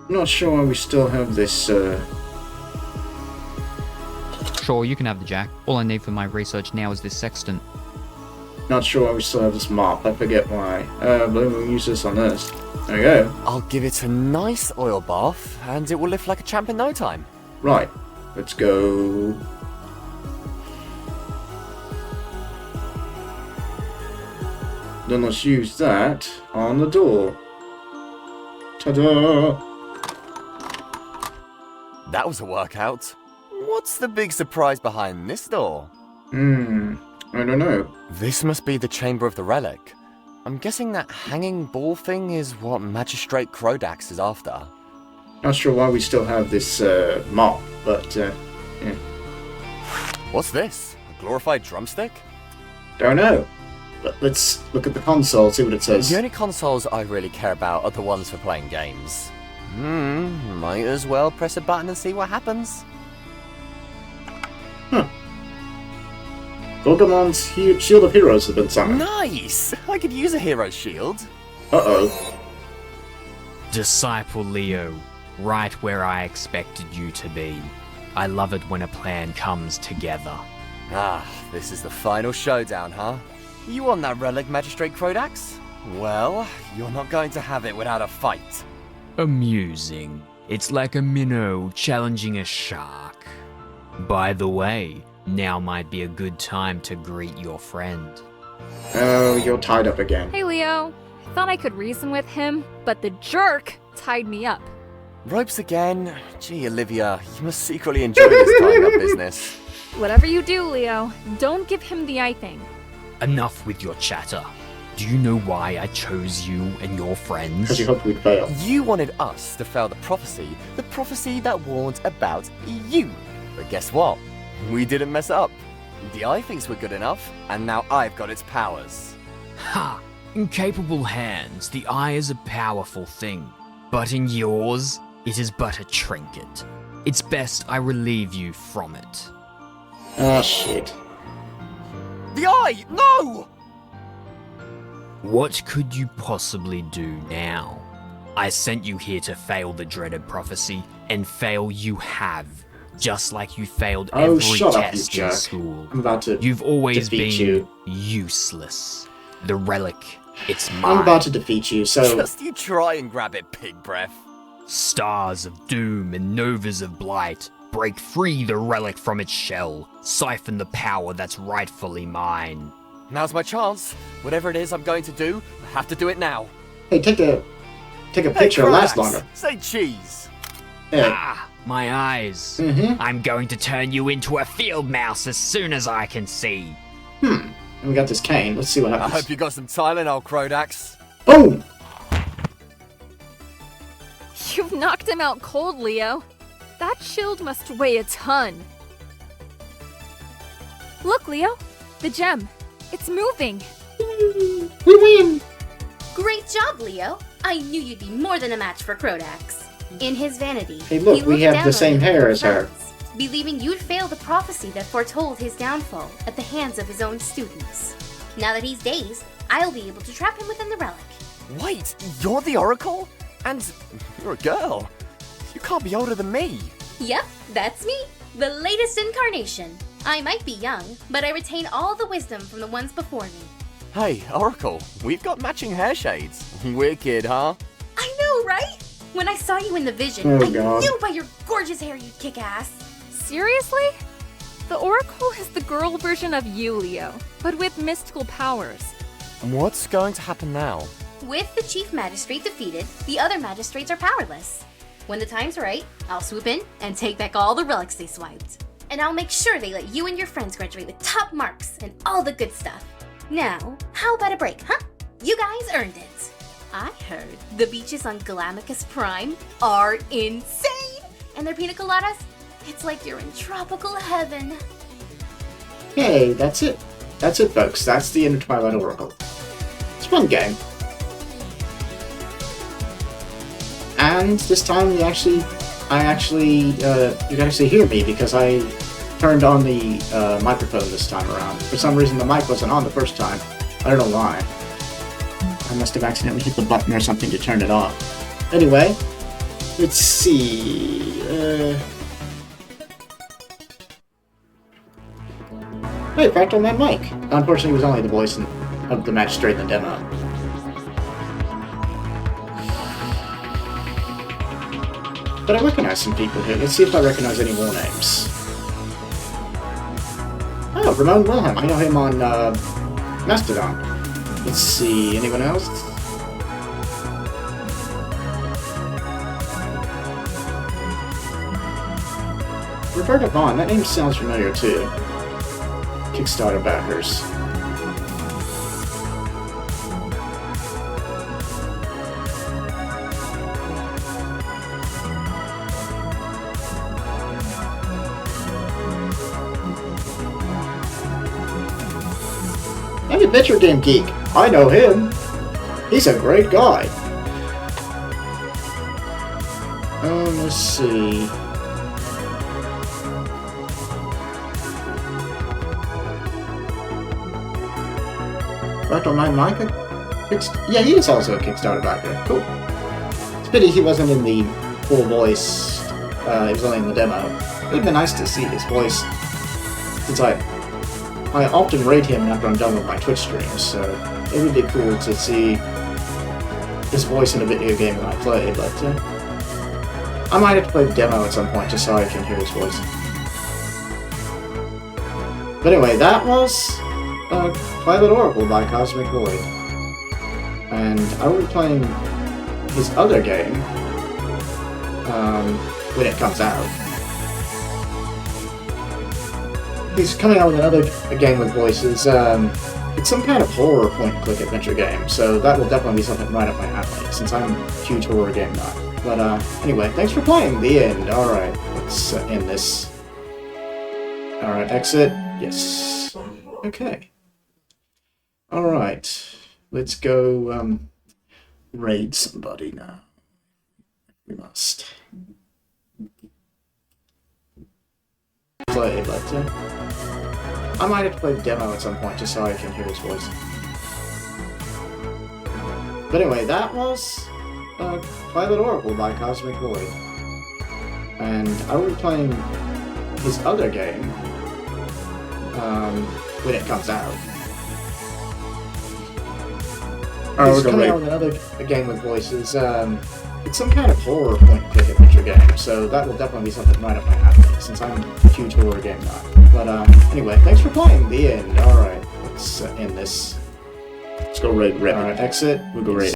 Not sure why we still have this, Sure, you can have the jack. All I need for my research now is this sextant. Not sure why we still have this mop. I forget why. But we'll use this on this. There we go. I'll give it a nice oil bath, and it will lift like a champ in no time. Right. Let's go... Then let's use that on the door. Ta-da! That was a workout. What's the big surprise behind this door? I don't know. This must be the chamber of the relic. I'm guessing that hanging ball thing is what Magistrate Crodax is after. Not sure why we still have this mop, but yeah. What's this? A glorified drumstick? Don't know. But let's look at the console, see what it says. The only consoles I really care about are the ones for playing games. Might as well press a button and see what happens. Pokemon's Shield of Heroes has been summoned. Nice! I could use a hero shield. Uh-oh. Disciple Leo, right where I expected you to be. I love it when a plan comes together. Ah, this is the final showdown, huh? You want that relic, Magistrate Crodax? Well, you're not going to have it without a fight. Amusing. It's like a minnow challenging a shark. By the way, now might be a good time to greet your friend. Oh, you're tied up again. Hey, Leo. I thought I could reason with him, but the jerk tied me up. Ropes again? Gee, Olivia, you must secretly enjoy this tying up business. Whatever you do, Leo, don't give him the eye thing. Enough with your chatter. Do you know why I chose you and your friends? Because you hoped we'd fail. You wanted us to fail the prophecy that warned about you. But guess what? We didn't mess up. The eye thinks we're good enough, and now I've got its powers. Ha! In capable hands, the eye is a powerful thing. But in yours, it is but a trinket. It's best I relieve you from it. Ah, shit. The eye! No! What could you possibly do now? I sent you here to fail the dreaded prophecy, and fail you have. Just like you failed every shut up, you test in jerk. school. I'm about to You've always been defeat you. useless. The relic, it's mine. I'm about to defeat you, so... Just you try and grab it, pig breath. Stars of doom and novas of blight, break free the relic from its shell, siphon the power that's rightfully mine. Now's my chance. Whatever it is I'm going to do, I have to do it now. Hey, take a picture, it'll last longer. Say cheese. Yeah. Ah, my eyes. Mm-hmm. I'm going to turn you into a field mouse as soon as I can see. And we got this cane. Let's see what I happens. hope you got some Tylenol, Crodax. Boom! You've knocked him out cold, Leo. That shield must weigh a ton. Look, Leo. The gem. It's moving. We win! Great job, Leo. I knew you'd be more than a match for Crodax. In his vanity, Hey, look, he we looked have down the on same you hair and as her. friends, believing you'd fail the prophecy that foretold his downfall at the hands of his own students. Now that he's dazed, I'll be able to trap him within the relic. Wait, you're the Oracle? And you're a girl. You can't be older than me. Yep, that's me, the latest incarnation. I might be young, but I retain all the wisdom from the ones before me. Hey, Oracle, we've got matching hair shades. Wicked, huh? I know, right? When I saw you in the vision, Oh, I God. knew by your gorgeous hair you'd kick ass. Seriously? The Oracle is the girl version of you, Leo, but with mystical powers. What's going to happen now? With the Chief Magistrate defeated, the other magistrates are powerless. When the time's right, I'll swoop in and take back all the relics they swiped. And I'll make sure they let you and your friends graduate with top marks and all the good stuff. Now, how about a break, huh? You guys earned it. I heard the beaches on Galamicus Prime are insane! And their pina coladas, it's like you're in tropical heaven. Hey, that's it. That's it, folks. That's the end of Twilight Oracle. It's a fun game. And this time you can actually hear me because I turned on the microphone this time around. For some reason the mic wasn't on the first time. I don't know why. I must have accidentally hit the button or something to turn it off. Anyway, let's see. Hey, Fractal Man Mike. Unfortunately, he was only the voice of the magistrate in the demo. But I recognize some people here. Let's see if I recognize any more names. Oh, Ramon Wilhelm. I know him on Mastodon. Let's see, anyone else? Roberta Vaughn. That name sounds familiar too. Kickstarter backers. I'm an adventure game geek. I know him. He's a great guy. Let's see. Fractal Man Micah? Yeah, he is also a Kickstarter backer. Cool. It's a pity he wasn't in the full voice. He was only in the demo. It would have been nice to see his voice, since I often rate him after I'm done with my Twitch streams, so it would be cool to see his voice in a video game when I play, but I might have to play the demo at some point just so I can hear his voice. But anyway, that was Twilight Oracle by Cosmic Void. And I will be playing his other game when it comes out. He's coming out with another game with voices. It's some kind of horror point-and-click adventure game, so that will definitely be something right up my alley, since I'm a huge horror game nut. But anyway, thanks for playing. The end. Alright, let's end this. Alright, exit. Yes. Okay. Alright, let's go raid somebody now. We must. Play, but I might have to play the demo at some point just so I can hear his voice. But anyway, that was Twilight Oracle by Cosmic Void. And I will be playing his other game when it comes out. He's coming out with another game with voices. It's some kind of horror point-and-click adventure game, so that will definitely be something right up my alley, since I'm a huge horror game guy. But anyway, thanks for playing. The end. Alright, let's end this. Let's go raid Rip. Alright, exit. We'll go raid.